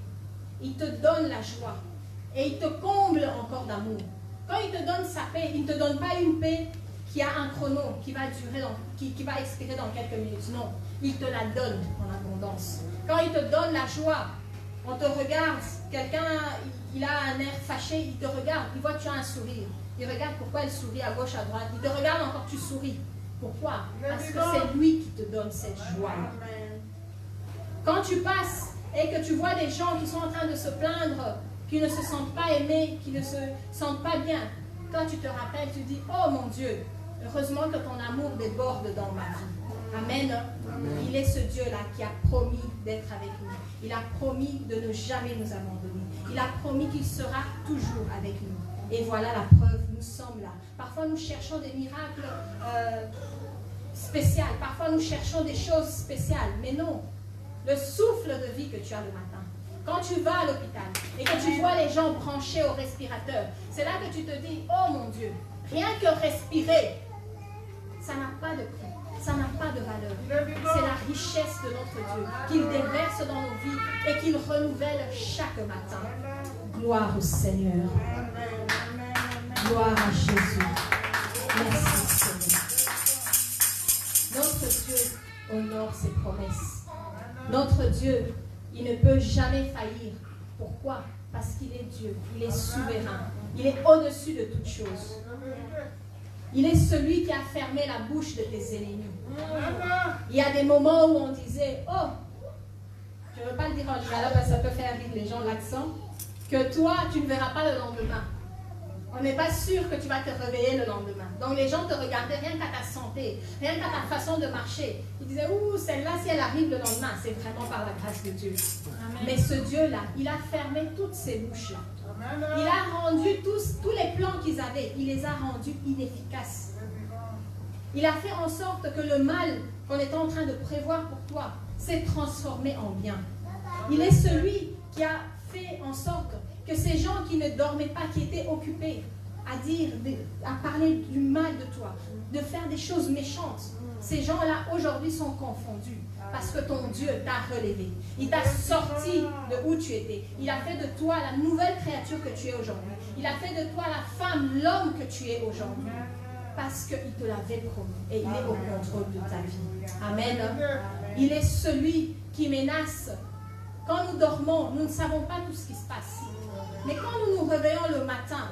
S1: Il te donne la joie. Et il te comble encore d'amour. Quand il te donne sa paix, il ne te donne pas une paix qui a un chrono, qui va durer, qui va expirer dans quelques minutes. Non, il te la donne en abondance. Quand il te donne la joie, on te regarde, quelqu'un, il a un air fâché, il te regarde, il voit que tu as un sourire. Il regarde pourquoi il sourit à gauche, à droite. Il te regarde encore, tu souris. Pourquoi? Parce que c'est lui qui te donne cette joie. Quand tu passes et que tu vois des gens qui sont en train de se plaindre, qui ne se sentent pas aimés, qui ne se sentent pas bien, toi tu te rappelles, tu dis, oh mon Dieu, heureusement que ton amour déborde dans ma vie. Amen. Amen. Il est ce Dieu-là qui a promis d'être avec nous. Il a promis de ne jamais nous abandonner. Il a promis qu'il sera toujours avec nous. Et voilà la preuve, nous sommes là. Parfois nous cherchons des miracles spéciaux. Parfois nous cherchons des choses spéciales. Mais non, le souffle de vie que tu as le matin, quand tu vas à l'hôpital et que tu vois les gens branchés au respirateur, c'est là que tu te dis, oh mon Dieu, rien que respirer, ça n'a pas de prix, ça n'a pas de valeur. C'est la richesse de notre Dieu qu'il déverse dans nos vies et qu'il renouvelle chaque matin. Gloire au Seigneur. Gloire à Jésus. Merci Seigneur. Notre Dieu honore ses promesses. Notre Dieu, il ne peut jamais faillir. Pourquoi? Parce qu'il est Dieu, il est souverain, il est au-dessus de toutes choses. Il est celui qui a fermé la bouche de tes ennemis. Il y a des moments où on disait, oh, je ne veux pas le dire en lingala parce que ça peut faire rire les gens, l'accent, que toi, tu ne verras pas le lendemain. On n'est pas sûr que tu vas te réveiller le lendemain. Donc les gens te regardaient rien qu'à ta santé, rien qu'à ta façon de marcher. Ils disaient, ouh, celle-là, si elle arrive le lendemain, c'est vraiment par la grâce de Dieu. Amen. Mais ce Dieu-là, il a fermé toutes ces bouches-là. Il a rendu tous les plans qu'ils avaient, il les a rendus inefficaces. Il a fait en sorte que le mal qu'on était en train de prévoir pour toi s'est transformé en bien. Il est celui qui a fait en sorte que ces gens qui ne dormaient pas, qui étaient occupés à parler du mal de toi, de faire des choses méchantes, ces gens-là aujourd'hui sont confondus parce que ton Dieu t'a relevé. Il t'a sorti de où tu étais. Il a fait de toi la nouvelle créature que tu es aujourd'hui. Il a fait de toi la femme, l'homme que tu es aujourd'hui. Parce qu'il te l'avait promis et il est au contrôle de ta vie. Amen. Il est celui qui menace. Quand nous dormons, nous ne savons pas tout ce qui se passe. Mais quand nous nous réveillons le matin,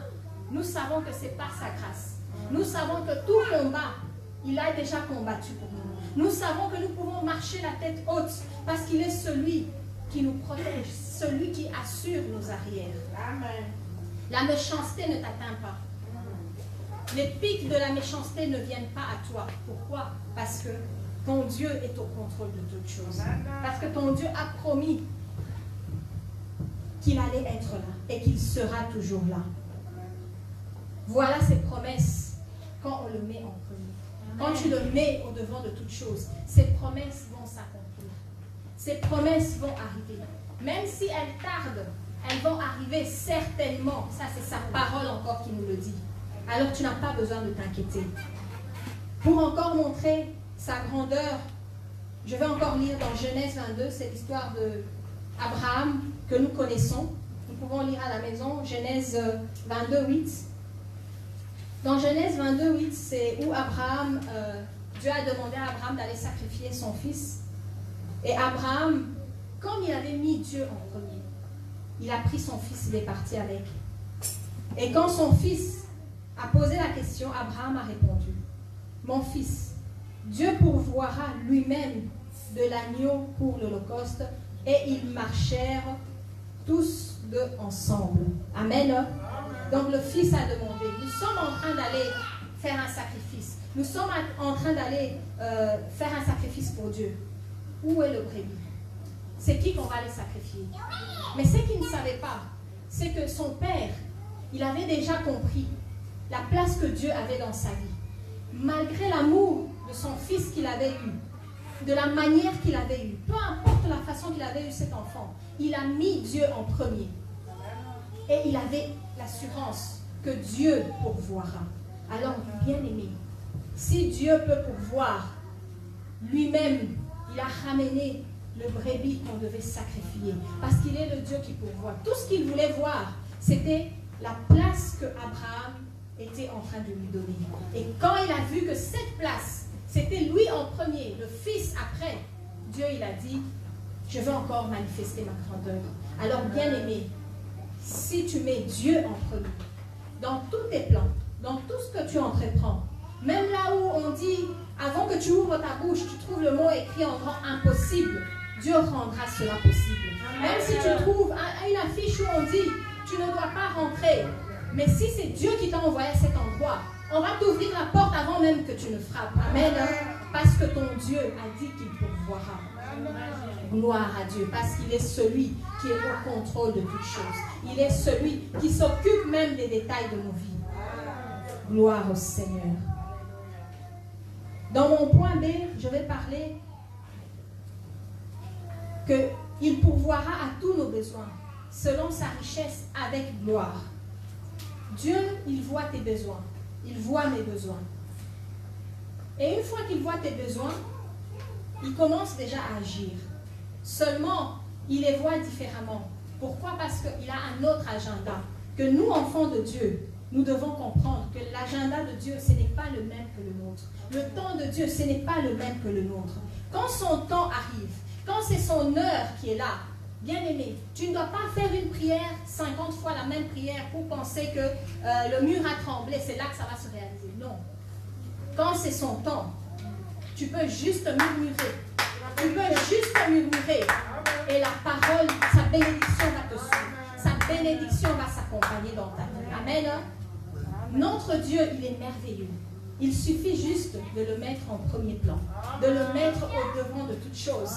S1: nous savons que c'est par sa grâce. Nous savons que tout combat, il a déjà combattu pour nous. Nous savons que nous pouvons marcher la tête haute parce qu'il est celui qui nous protège, celui qui assure nos arrières. Amen. La méchanceté ne t'atteint pas. Les pics de la méchanceté ne viennent pas à toi. Pourquoi? Parce que ton Dieu est au contrôle de toutes choses. Parce que ton Dieu a promis qu'il allait être là et qu'il sera toujours là. Voilà ses promesses quand on le met en premier. Quand tu le mets au devant de toutes choses, ces promesses vont s'accomplir. Ces promesses vont arriver. Même si elles tardent, elles vont arriver certainement. Ça, c'est sa parole encore qui nous le dit. Alors, tu n'as pas besoin de t'inquiéter. Pour encore montrer sa grandeur, je vais encore lire dans Genèse 22, c'est l'histoire d'Abraham que nous connaissons. Nous pouvons lire à la maison, Genèse 22, 8. Dans Genèse 22, 8, c'est où Abraham, Dieu a demandé à Abraham d'aller sacrifier son fils. Et Abraham, comme il avait mis Dieu en premier, il a pris son fils, il est parti avec. Et quand son fils a posé la question, Abraham a répondu, « Mon fils, Dieu pourvoira lui-même de l'agneau pour l'Holocauste. » Et ils marchèrent tous deux ensemble. Amen. Donc le fils a demandé, nous sommes en train d'aller faire un sacrifice. Nous sommes en train d'aller faire un sacrifice pour Dieu. Où est le brebis? C'est qui qu'on va aller sacrifier? Mais ce qu'il ne savait pas, c'est que son père, il avait déjà compris la place que Dieu avait dans sa vie. Malgré l'amour de son fils qu'il avait eu, de la manière qu'il avait eu, peu importe la façon qu'il avait eu cet enfant, il a mis Dieu en premier. Et il avait l'assurance que Dieu pourvoira. Alors, bien aimé, si Dieu peut pourvoir, lui-même, il a ramené le brebis qu'on devait sacrifier. Parce qu'il est le Dieu qui pourvoit. Tout ce qu'il voulait voir, c'était la place que Abraham était en train de lui donner. Et quand il a vu que cette place, c'était lui en premier, le fils après, Dieu, il a dit, je veux encore manifester ma grandeur. Alors, bien aimé, si tu mets Dieu en premier, dans tous tes plans, dans tout ce que tu entreprends, même là où on dit, avant que tu ouvres ta bouche, tu trouves le mot écrit en grand impossible, Dieu rendra cela possible. Même si tu trouves une affiche où on dit, tu ne dois pas rentrer, mais si c'est Dieu qui t'a envoyé à cet endroit, on va t'ouvrir la porte avant même que tu ne frappes. Amen. Parce que ton Dieu a dit qu'il pourvoira. Gloire à Dieu, parce qu'il est celui qui est au contrôle de toutes choses. Il est celui qui s'occupe même des détails de nos vies. Gloire au Seigneur. Dans mon point B, je vais parler qu'il pourvoira à tous nos besoins, selon sa richesse avec gloire. Dieu, il voit tes besoins. Il voit mes besoins. Et une fois qu'il voit tes besoins, il commence déjà à agir. Seulement, il les voit différemment. Pourquoi? Parce qu'il a un autre agenda. Que nous, enfants de Dieu, nous devons comprendre que l'agenda de Dieu, ce n'est pas le même que le nôtre. Le temps de Dieu, ce n'est pas le même que le nôtre. Quand son temps arrive, quand c'est son heure qui est là, bien aimé, tu ne dois pas faire une prière 50 fois la même prière pour penser que le mur a tremblé, c'est là que ça va se réaliser. Non. Quand c'est son temps, tu peux juste murmurer. Tu peux juste murmurer. Et la parole, sa bénédiction va te suivre. Sa bénédiction va s'accompagner dans ta vie. Amen. Notre Dieu, il est merveilleux. Il suffit juste de le mettre en premier plan. De le mettre au devant de toutes choses.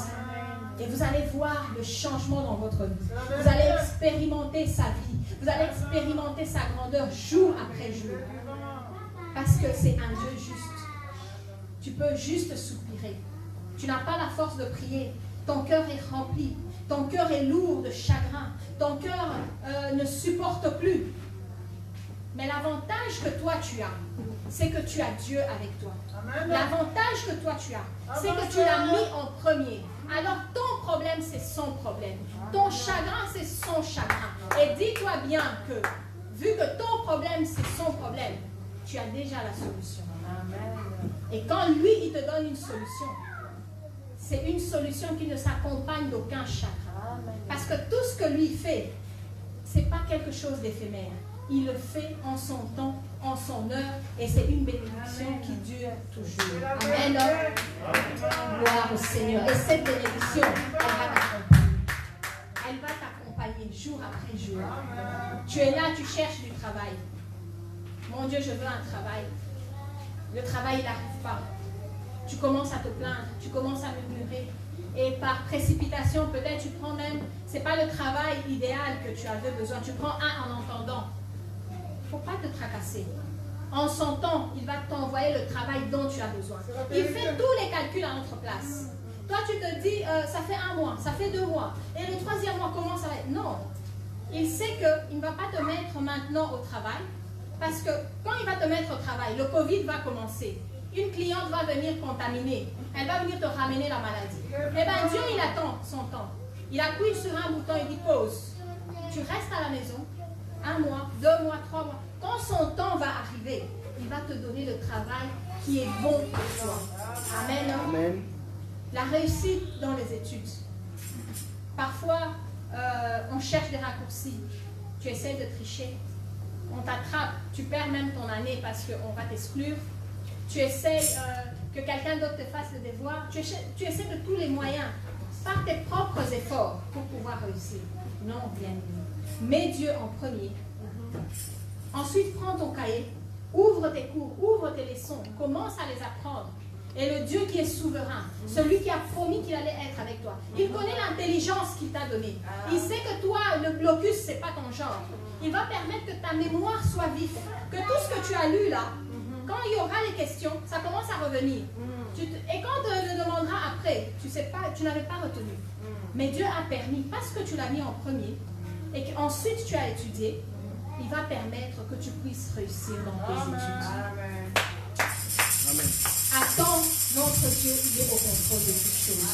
S1: Et vous allez voir le changement dans votre vie. Vous allez expérimenter sa vie. Vous allez expérimenter sa grandeur jour après jour. Parce que c'est un Dieu juste. Tu peux juste soupirer. Tu n'as pas la force de prier. Ton cœur est rempli. Ton cœur est lourd de chagrin. Ton cœur ne supporte plus. Mais l'avantage que toi tu as, c'est que tu as Dieu avec toi. L'avantage que toi tu as, c'est que tu l'as mis en premier. Alors ton problème, c'est son problème. Ton chagrin, c'est son chagrin. Et dis-toi bien que, vu que ton problème, c'est son problème, tu as déjà la solution. Et quand lui, il te donne une solution, c'est une solution qui ne s'accompagne d'aucun chagrin. Parce que tout ce que lui fait, ce n'est pas quelque chose d'éphémère. Il le fait en son temps, en son heure, et c'est une bénédiction qui dure toujours. Amen. Gloire au Seigneur. Et cette bénédiction, elle va t'accompagner. Elle va t'accompagner jour après jour. Tu es là, tu cherches du travail. Mon Dieu, je veux un travail. Le travail, il n'arrive pas. Tu commences à te plaindre, tu commences à murmurer. Et par précipitation, peut-être tu prends même, ce n'est pas le travail idéal que tu avais besoin. Tu prends un en entendant. Il ne faut pas te tracasser. En son temps, il va t'envoyer le travail dont tu as besoin. Il fait tous les calculs à notre place. Toi, tu te dis, ça fait 1 mois, ça fait 2 mois. Et le 3e mois, comment ça va être? Non. il sait qu'il ne va pas te mettre maintenant au travail, parce que quand il va te mettre au travail, le Covid va commencer. Une cliente va venir contaminer, elle va venir te ramener la maladie. Eh bien, Dieu, il attend son temps. Il appuie sur un bouton, il dit pause. Tu restes à la maison, 1 mois, 2 mois, 3 mois. Quand son temps va arriver, il va te donner le travail qui est bon pour toi. Amen.
S2: Amen.
S1: La réussite dans les études. Parfois, on cherche des raccourcis. Tu essaies de tricher. On t'attrape. Tu perds même ton année parce qu'on va t'exclure. Tu essaies que quelqu'un d'autre te fasse le devoir. Tu essaies de tous les moyens, par tes propres efforts, pour pouvoir réussir. Non, bien-aimé. Mets Dieu en premier. Ensuite, prends ton cahier, ouvre tes cours, ouvre tes leçons, commence à les apprendre. Et le Dieu qui est souverain, celui qui a promis qu'il allait être avec toi, il connaît l'intelligence qu'il t'a donnée. Il sait que toi, le blocus, ce n'est pas ton genre. Il va permettre que ta mémoire soit vive, que tout ce que tu as lu là, quand il y aura les questions, ça commence à revenir. Et quand on te le demandera après, tu n'avais pas retenu. Mais Dieu a permis, parce que tu l'as mis en premier, et qu'ensuite tu as étudié, il va permettre que tu puisses réussir dans tes études.
S2: Amen.
S1: Attends notre Dieu, il est au contrôle de toutes choses.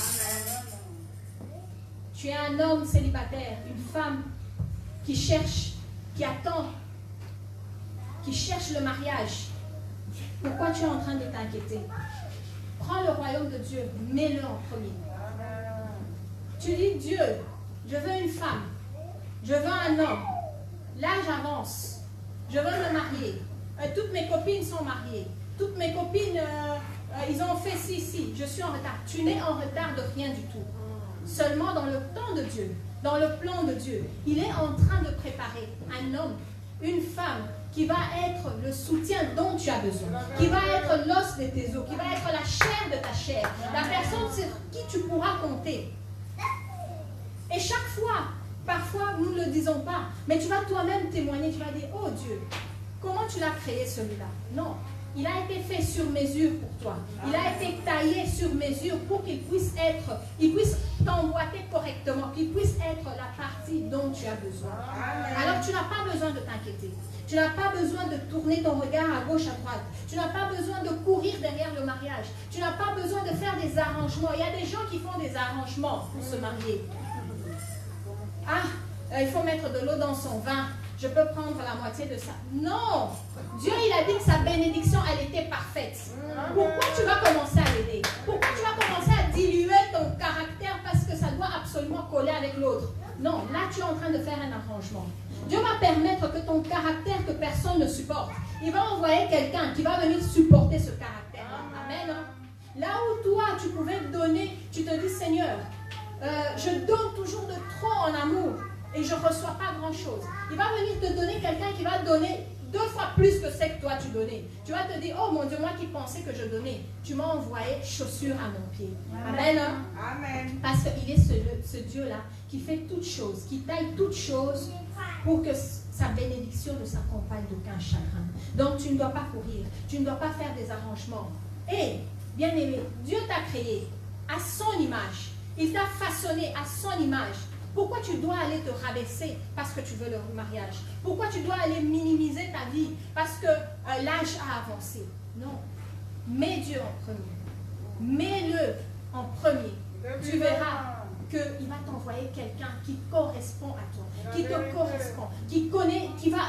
S1: Tu es un homme célibataire, une femme qui cherche, qui attend, qui cherche le mariage. Pourquoi tu es en train de t'inquiéter? Prends le royaume de Dieu, mets-le en premier. Tu dis, Dieu, je veux une femme, je veux un homme. L'âge avance, je veux me marier. Toutes mes copines sont mariées. Toutes mes copines, ils ont fait ci, je suis en retard. Tu n'es en retard de rien du tout. Seulement dans le temps de Dieu, dans le plan de Dieu, il est en train de préparer un homme, une femme qui va être le soutien dont tu as besoin, qui va être l'os de tes os, qui va être la chair de ta chair, la personne sur qui tu pourras compter. Et chaque fois, parfois nous ne le disons pas, mais tu vas toi-même témoigner, tu vas dire, oh Dieu, comment tu l'as créé celui-là? Non. Il a été fait sur mesure pour toi. Il a été taillé sur mesure pour qu'il puisse t'emboîter correctement, qu'il puisse être la partie dont tu as besoin. Alors tu n'as pas besoin de t'inquiéter. Tu n'as pas besoin de tourner ton regard à gauche, à droite. Tu n'as pas besoin de courir derrière le mariage. Tu n'as pas besoin de faire des arrangements. Il y a des gens qui font des arrangements pour se marier. Il faut mettre de l'eau dans son vin. Je peux prendre la moitié de ça. Non! Dieu, il a dit que sa bénédiction, elle était parfaite. Pourquoi tu vas commencer à l'aider? Pourquoi tu vas commencer à diluer ton caractère parce que ça doit absolument coller avec l'autre? Non, là, tu es en train de faire un arrangement. Dieu va permettre que ton caractère que personne ne supporte, il va envoyer quelqu'un qui va venir supporter ce caractère. Amen. Là où toi, tu pouvais donner, tu te dis, Seigneur, je donne toujours de trop en amour. Et je ne reçois pas grand-chose. Il va venir te donner quelqu'un qui va donner 2 fois plus que ce que toi tu donnais. Tu vas te dire, oh mon Dieu, moi qui pensais que je donnais, tu m'as envoyé chaussure à mon pied. Amen. Amen. Parce qu'il est ce Dieu-là qui fait toutes choses, qui taille toutes choses pour que sa bénédiction ne s'accompagne d'aucun chagrin. Donc tu ne dois pas courir, tu ne dois pas faire des arrangements. Et, bien aimé, Dieu t'a créé à son image. Il t'a façonné à son image. Pourquoi tu dois aller te rabaisser parce que tu veux le mariage? Pourquoi tu dois aller minimiser ta vie parce que l'âge a avancé? Non. Mets Dieu en premier. Mets-le en premier. Tu verras qu'il va t'envoyer quelqu'un qui correspond à toi, qui te correspond, qui connaît, qui va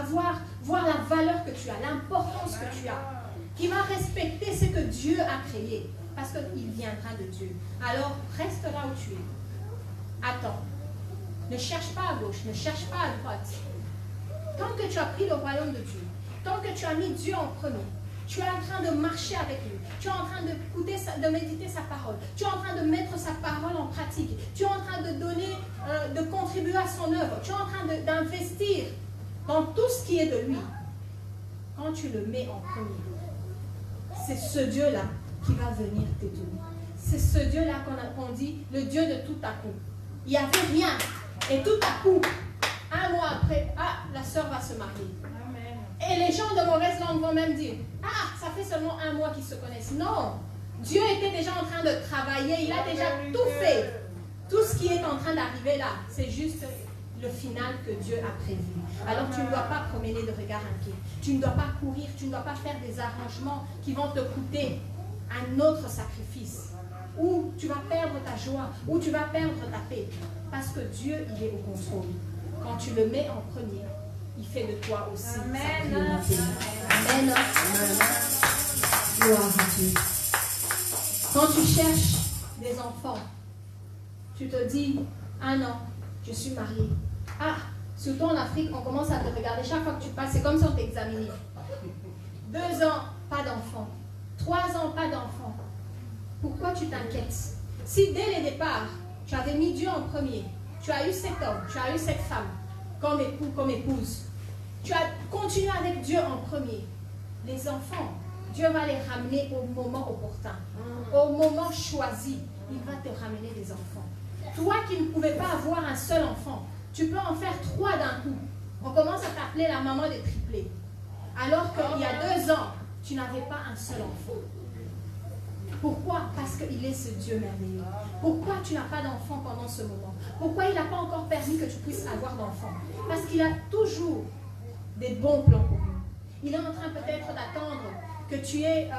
S1: voir la valeur que tu as, l'importance que tu as, qui va respecter ce que Dieu a créé parce qu'il viendra de Dieu. Alors, reste là où tu es. Attends. Ne cherche pas à gauche, ne cherche pas à droite. Tant que tu as pris le royaume de Dieu, tant que tu as mis Dieu en premier, tu es en train de marcher avec lui, tu es en train de méditer sa parole, tu es en train de mettre sa parole en pratique, tu es en train de donner, de contribuer à son œuvre, tu es en train d'investir dans tout ce qui est de lui. Quand tu le mets en premier, c'est ce Dieu-là qui va venir t'aider. C'est ce Dieu-là qu'on dit, le Dieu de tout à coup. Il n'y avait rien. Et tout à coup, 1 mois après, la sœur va se marier. Amen. Et les gens de mauvaise langue vont même dire, ça fait seulement 1 mois qu'ils se connaissent. Non, Dieu était déjà en train de travailler, il a déjà tout fait. Tout ce qui est en train d'arriver là, c'est juste le final que Dieu a prévu. Alors tu ne dois pas promener de regard inquiet. Tu ne dois pas courir, tu ne dois pas faire des arrangements qui vont te coûter un autre sacrifice. Ou tu vas perdre ta joie, ou tu vas perdre ta paix. Parce que Dieu, il est au contrôle. Quand tu le mets en premier, il fait de toi aussi
S2: Amen.
S1: sa priorité. Amen. Gloire à Dieu. Quand tu cherches des enfants, tu te dis, ah non, je suis mariée. Ah, surtout en Afrique, on commence à te regarder chaque fois que tu passes, c'est comme si on t'examinait. 2 ans, pas d'enfant. 3 ans, pas d'enfant. Pourquoi tu t'inquiètes? Si dès le départ, tu avais mis Dieu en premier, tu as eu cet homme, tu as eu cette femme comme époux, comme épouse, tu as continué avec Dieu en premier, les enfants, Dieu va les ramener au moment opportun, au moment choisi, il va te ramener des enfants. Toi qui ne pouvais pas avoir un seul enfant, tu peux en faire 3 d'un coup. On commence à t'appeler la maman des triplés. Alors qu'il y a 2 ans, tu n'avais pas un seul enfant. Pourquoi? Parce qu'il est ce Dieu merveilleux. Pourquoi tu n'as pas d'enfant pendant ce moment? Pourquoi il n'a pas encore permis que tu puisses avoir d'enfant? Parce qu'il a toujours des bons plans pour nous. Il est en train peut-être d'attendre que tu aies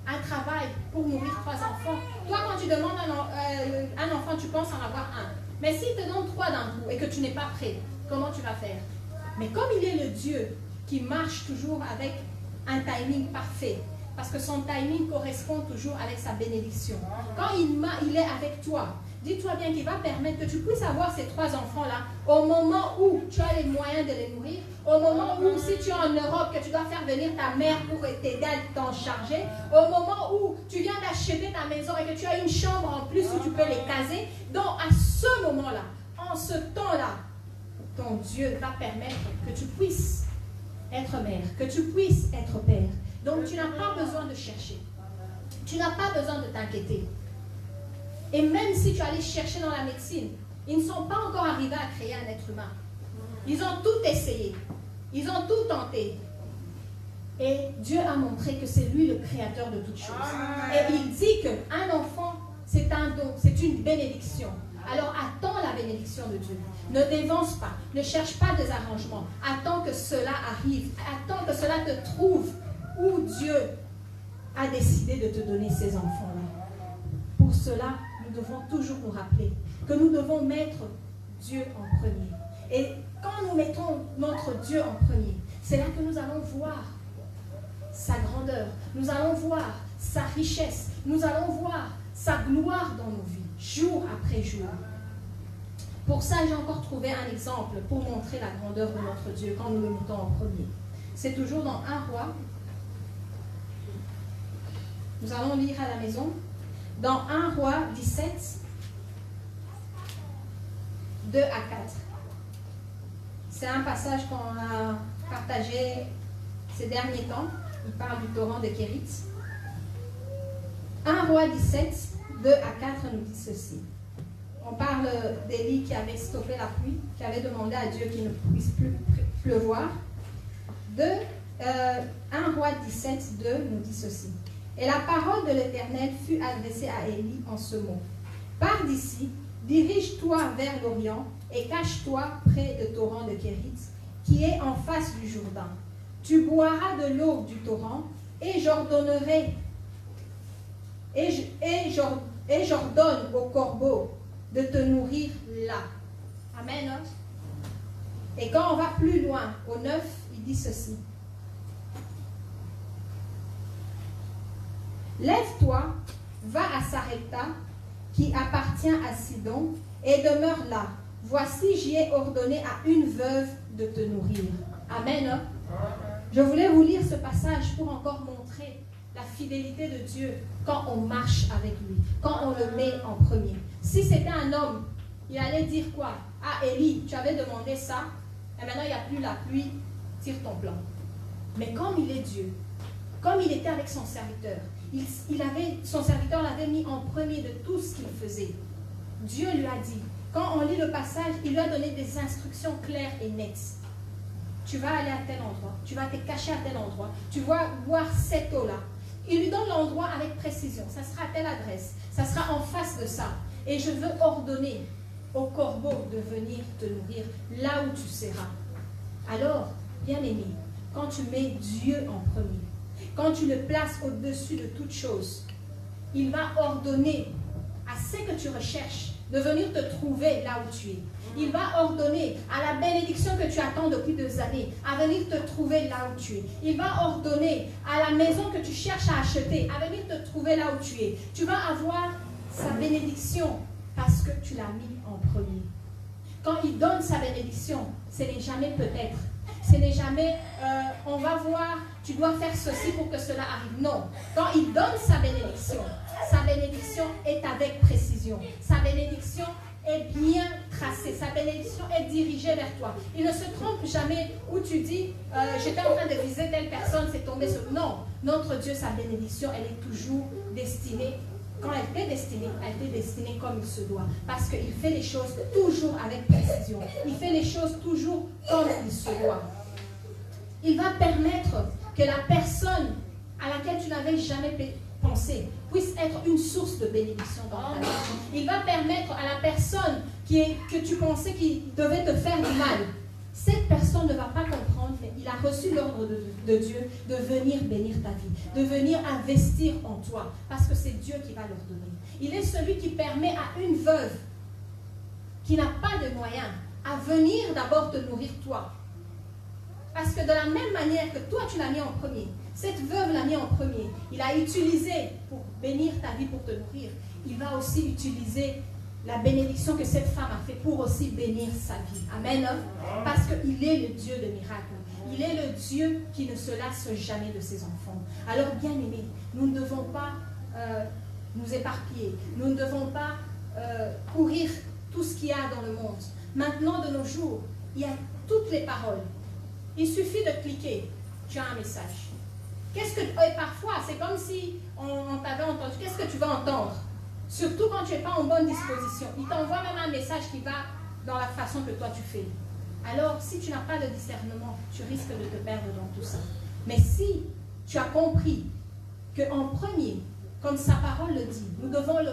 S1: un travail pour nourrir 3 enfants. Toi, quand tu demandes un enfant, tu penses en avoir un. Mais s'il te donne 3 d'un coup et que tu n'es pas prêt, comment tu vas faire? Mais comme il est le Dieu qui marche toujours avec un timing parfait, parce que son timing correspond toujours avec sa bénédiction. Quand il est avec toi, dis-toi bien qu'il va permettre que tu puisses avoir ces 3 enfants-là au moment où tu as les moyens de les nourrir, au moment où, si tu es en Europe, que tu dois faire venir ta mère pour t'aider à t'en charger, au moment où tu viens d'acheter ta maison et que tu as une chambre en plus où tu peux les caser. Donc, à ce moment-là, en ce temps-là, ton Dieu va permettre que tu puisses être mère, que tu puisses être père. Donc, tu n'as pas besoin de chercher. Tu n'as pas besoin de t'inquiéter. Et même si tu allais chercher dans la médecine, ils ne sont pas encore arrivés à créer un être humain. Ils ont tout essayé. Ils ont tout tenté. Et Dieu a montré que c'est lui le créateur de toutes choses. Et il dit qu'un enfant, c'est un don, c'est une bénédiction. Alors attends la bénédiction de Dieu. Ne dévance pas. Ne cherche pas des arrangements. Attends que cela arrive. Attends que cela te trouve où Dieu a décidé de te donner ces enfants-là. Pour cela, nous devons toujours nous rappeler que nous devons mettre Dieu en premier. Et quand nous mettons notre Dieu en premier, c'est là que nous allons voir sa grandeur, nous allons voir sa richesse, nous allons voir sa gloire dans nos vies, jour après jour. Pour ça, j'ai encore trouvé un exemple pour montrer la grandeur de notre Dieu quand nous le mettons en premier. C'est toujours dans 1 Roi. Nous allons lire à la maison. Dans 1 Roi 17, 2 à 4. C'est un passage qu'on a partagé ces derniers temps. Il parle du torrent de Kérit. 1 Roi 17, 2 à 4 nous dit ceci. On parle d'Élie qui avait stoppé la pluie, qui avait demandé à Dieu qu'il ne puisse plus pleuvoir. 1 Roi 17, 2 nous dit ceci. Et la parole de l'Éternel fut adressée à Élie en ce mot. Pars d'ici, dirige-toi vers l'Orient et cache-toi près du torrent de Kérit, qui est en face du Jourdain. Tu boiras de l'eau du torrent, et j'ordonnerai, et j'ordonne aux corbeaux de te nourrir là. Amen. Et quand on va plus loin, au 9, il dit ceci. Lève-toi, va à Sarepta, qui appartient à Sidon, et demeure là. Voici, j'y ai ordonné à une veuve de te nourrir. Amen. Je voulais vous lire ce passage pour encore montrer la fidélité de Dieu quand on marche avec lui, quand on le met en premier. Si c'était un homme, il allait dire quoi? Ah, Élie, tu avais demandé ça, et maintenant il n'y a plus la pluie, tire ton plan. Mais comme il est Dieu, comme il était avec son serviteur, son serviteur l'avait mis en premier de tout ce qu'il faisait. Dieu lui a dit, quand on lit le passage, il lui a donné des instructions claires et nettes. Tu vas aller à tel endroit, tu vas te cacher à tel endroit, tu vas boire cette eau-là. Il lui donne l'endroit avec précision, ça sera à telle adresse, ça sera en face de ça. Et je veux ordonner aux corbeaux de venir te nourrir là où tu seras. Alors, bien-aimé, quand tu mets Dieu en premier, quand tu le places au-dessus de toute chose, il va ordonner à ce que tu recherches de venir te trouver là où tu es. Il va ordonner à la bénédiction que tu attends depuis des années à venir te trouver là où tu es. Il va ordonner à la maison que tu cherches à acheter à venir te trouver là où tu es. Tu vas avoir sa bénédiction parce que tu l'as mis en premier. Quand il donne sa bénédiction, ce n'est jamais peut-être. Ce n'est jamais on va voir, tu dois faire ceci pour que cela arrive. Non. Quand il donne sa bénédiction est avec précision. Sa bénédiction est bien tracée. Sa bénédiction est dirigée vers toi. Il ne se trompe jamais où tu dis j'étais en train de viser telle personne, c'est tombé sur... Non. Notre Dieu, sa bénédiction, elle est toujours destinée. Quand elle t'est destinée comme il se doit. Parce qu'il fait les choses toujours avec précision. Il fait les choses toujours comme il se doit. Il va permettre que la personne à laquelle tu n'avais jamais pensé puisse être une source de bénédiction dans ta vie. Il va permettre à la personne que tu pensais qu'il devait te faire du mal. Cette personne ne va pas comprendre, mais il a reçu l'ordre de Dieu de venir bénir ta vie, de venir investir en toi, parce que c'est Dieu qui va leur donner. Il est celui qui permet à une veuve qui n'a pas de moyens à venir d'abord te nourrir toi. Parce que de la même manière que toi tu l'as mis en premier, cette veuve l'a mis en premier, il a utilisé pour bénir ta vie, pour te nourrir. Il va aussi utiliser la bénédiction que cette femme a fait pour aussi bénir sa vie. Amen. Parce qu'il est le Dieu de miracles. Il est le Dieu qui ne se lasse jamais de ses enfants. Alors, bien aimés, nous ne devons pas nous éparpiller. Nous ne devons pas courir tout ce qu'il y a dans le monde. Maintenant, de nos jours, il y a toutes les paroles. Il suffit de cliquer. Tu as un message. Et parfois, c'est comme si on t'avait entendu. Qu'est-ce que tu vas entendre? Surtout quand tu n'es pas en bonne disposition. Il t'envoie même un message qui va dans la façon que toi tu fais. Alors, si tu n'as pas de discernement, tu risques de te perdre dans tout ça. Mais si tu as compris qu'en premier, comme sa parole le dit, nous devons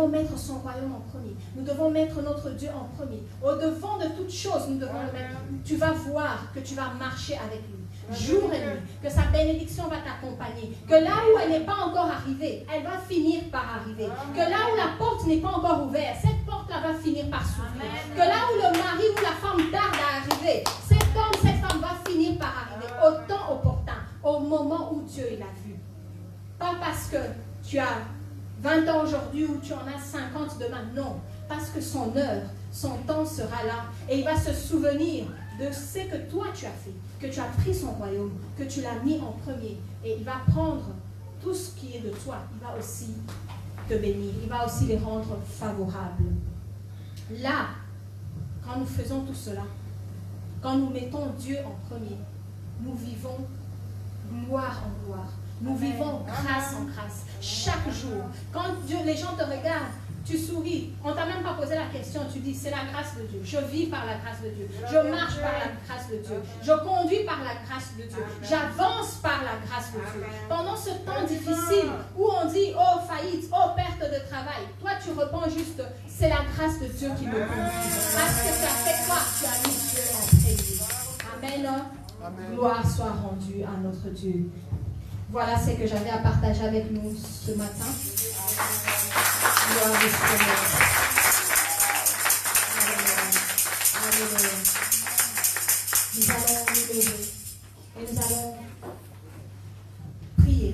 S1: mettre son royaume en premier. Nous devons mettre notre Dieu en premier. Au-devant de toute chose, nous devons le mettre. Tu vas voir que tu vas marcher avec lui. Jour et nuit, que sa bénédiction va t'accompagner, que là où elle n'est pas encore arrivée, elle va finir par arriver, que là où la porte n'est pas encore ouverte, cette porte-là va finir par s'ouvrir, que là où le mari ou la femme tarde à arriver, cet homme, cette femme va finir par arriver au temps opportun, au moment où Dieu l'a vu. Pas parce que tu as 20 ans aujourd'hui ou tu en as 50 demain, non, parce que son heure, son temps sera là et il va se souvenir de ce que toi tu as fait, que tu as pris son royaume, que tu l'as mis en premier. Et il va prendre tout ce qui est de toi, il va aussi te bénir, il va aussi les rendre favorables. Là, quand nous faisons tout cela, quand nous mettons Dieu en premier, nous vivons gloire en gloire. Nous vivons grâce en grâce, chaque jour. Quand les gens te regardent, tu souris, on ne t'a même pas posé la question, tu dis c'est la grâce de Dieu, je vis par la grâce de Dieu, je marche par la grâce de Dieu, je conduis par la grâce de Dieu, j'avance par la grâce de Dieu. Pendant ce temps difficile où on dit oh faillite, oh perte de travail, toi tu réponds juste c'est la grâce de Dieu qui me conduit. Parce que tu as fait quoi? Tu as mis Dieu en premier. Amen. Amen. Gloire soit rendue à notre Dieu. Voilà ce que j'avais à partager avec nous ce matin. Gloire au Seigneur. Alléluia. Nous allons nous lever et nous allons prier.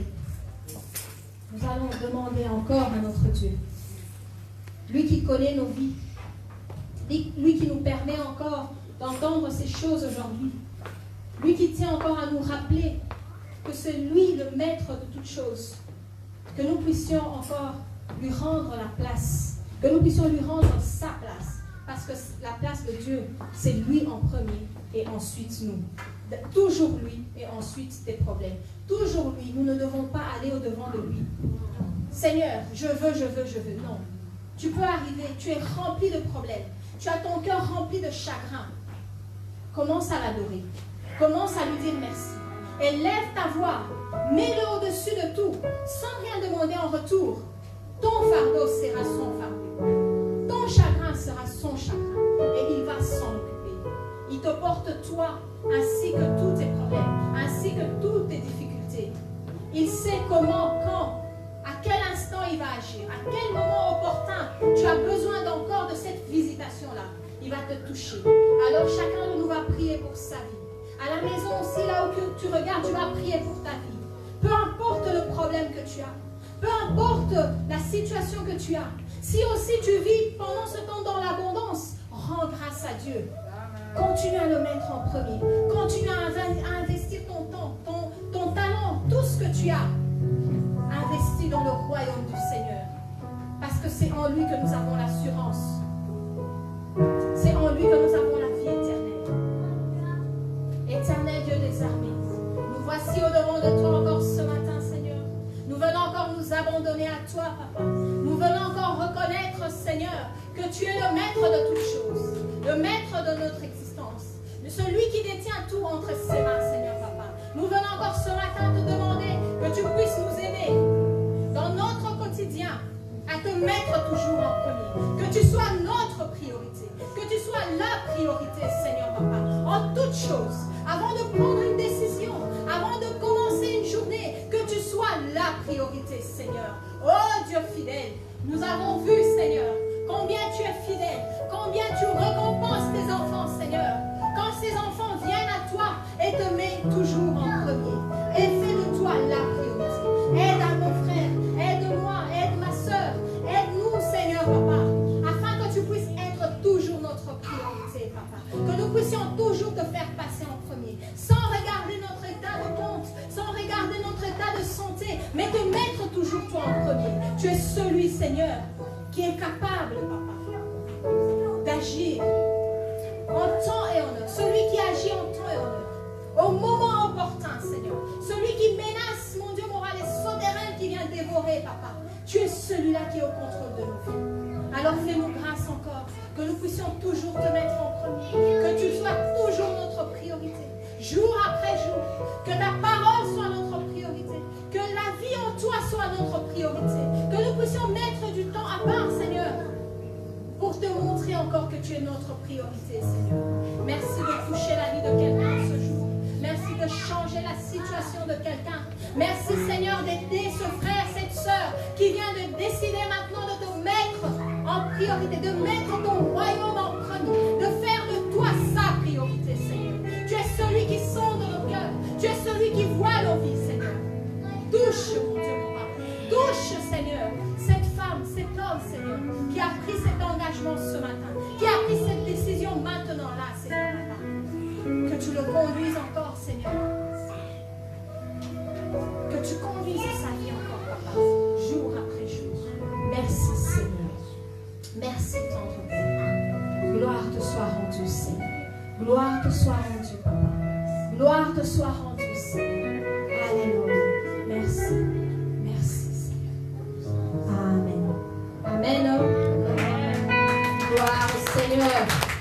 S1: Nous allons demander encore à notre Dieu, lui qui connaît nos vies, lui qui nous permet encore d'entendre ces choses aujourd'hui, lui qui tient encore à nous rappeler que c'est lui le maître de toutes choses, que nous puissions encore lui rendre la place, que nous puissions lui rendre sa place, parce que la place de Dieu, c'est lui en premier et ensuite nous. Toujours lui et ensuite tes problèmes. Toujours lui, nous ne devons pas aller au-devant de lui. Seigneur, je veux. Non. Tu peux arriver, tu es rempli de problèmes, tu as ton cœur rempli de chagrin. Commence à l'adorer, commence à lui dire merci. Et lève ta voix, mets-le au-dessus de tout, sans rien demander en retour. Ton fardeau sera son fardeau. Ton chagrin sera son chagrin et il va s'en occuper. Il te porte toi ainsi que tous tes problèmes, ainsi que toutes tes difficultés. Il sait comment, quand, à quel instant il va agir, à quel moment opportun tu as besoin encore de cette visitation-là. Il va te toucher. Alors chacun de nous va prier pour sa vie. À la maison aussi, là où tu regardes, tu vas prier pour ta vie. Peu importe le problème que tu as, peu importe la situation que tu as, si aussi tu vis pendant ce temps dans l'abondance, rends grâce à Dieu. Continue à le mettre en premier. Continue à investir ton temps, ton talent, tout ce que tu as. Investis dans le royaume du Seigneur. Parce que c'est en lui que nous avons l'assurance. C'est en lui que nous avons la vie éternelle. Éternel Dieu des armées, nous voici au-devant de toi encore ce matin, Seigneur. Nous venons encore nous abandonner à toi, Papa. Nous venons encore reconnaître, Seigneur, que tu es le maître de toutes choses, le maître de notre existence, celui qui détient tout entre ses mains, Seigneur, Papa. Nous venons encore ce matin te demander que tu puisses nous aider dans notre quotidien à te mettre toujours en premier, que tu sois notre priorité, que tu sois la priorité, Seigneur, Papa, en toutes choses. Avant de prendre une décision, avant de commencer une journée, que tu sois la priorité, Seigneur. Oh Dieu fidèle, nous avons vu, Seigneur, combien tu es fidèle, combien tu récompenses tes enfants, Seigneur. Quand ces enfants viennent à toi et te mettent toujours en premier, et fais de toi la priorité. Aide à mon frère, aide-moi, aide ma soeur, aide-nous, Seigneur, Papa, afin que tu puisses être toujours notre priorité, Papa. Que nous puissions toujours te faire passer en premier, sans regarder notre état de compte, sans regarder notre état de santé, mais te mettre toujours toi en premier. Tu es celui, Seigneur, qui est capable, Papa, d'agir en temps et en heure. Celui qui agit en temps et en heure. Au moment opportun, Seigneur. Celui qui menace, mon Dieu, moral et souterrain qui vient dévorer, Papa. Tu es celui-là qui est au contrôle de nos vies. Alors fais-nous grâce encore, que nous puissions toujours te mettre en premier, que tu sois toujours notre priorité, jour après jour, que ta parole soit notre priorité, que la vie en toi soit notre priorité, que nous puissions mettre du temps à part, Seigneur, pour te montrer encore que tu es notre priorité, Seigneur. Merci de toucher la vie de quelqu'un ce jour. Merci de changer la situation de quelqu'un. Merci, Seigneur, d'aider ce frère, cette soeur qui vient de décider maintenant de te mettre en priorité, de mettre ton royaume en premier, de faire de toi sa priorité, Seigneur. Tu es celui qui sonde nos cœurs. Tu es celui qui voit nos vies, Seigneur. Touche, mon Dieu, mon Papa. Touche, Seigneur, cette femme, cet homme, Seigneur, qui a pris cet engagement ce matin, qui a pris cette décision maintenant là, Seigneur, Papa. Que tu le conduises encore, Seigneur. Que tu conduises sa vie encore, Papa, jour après jour. Merci, Seigneur. Merci, tendre Père. Gloire te soit rendue, Seigneur. Gloire te soit rendue, Papa. Gloire te soit rendue, Seigneur. Alléluia. Merci. Merci, Seigneur. Amen. Amen. Gloire au Seigneur.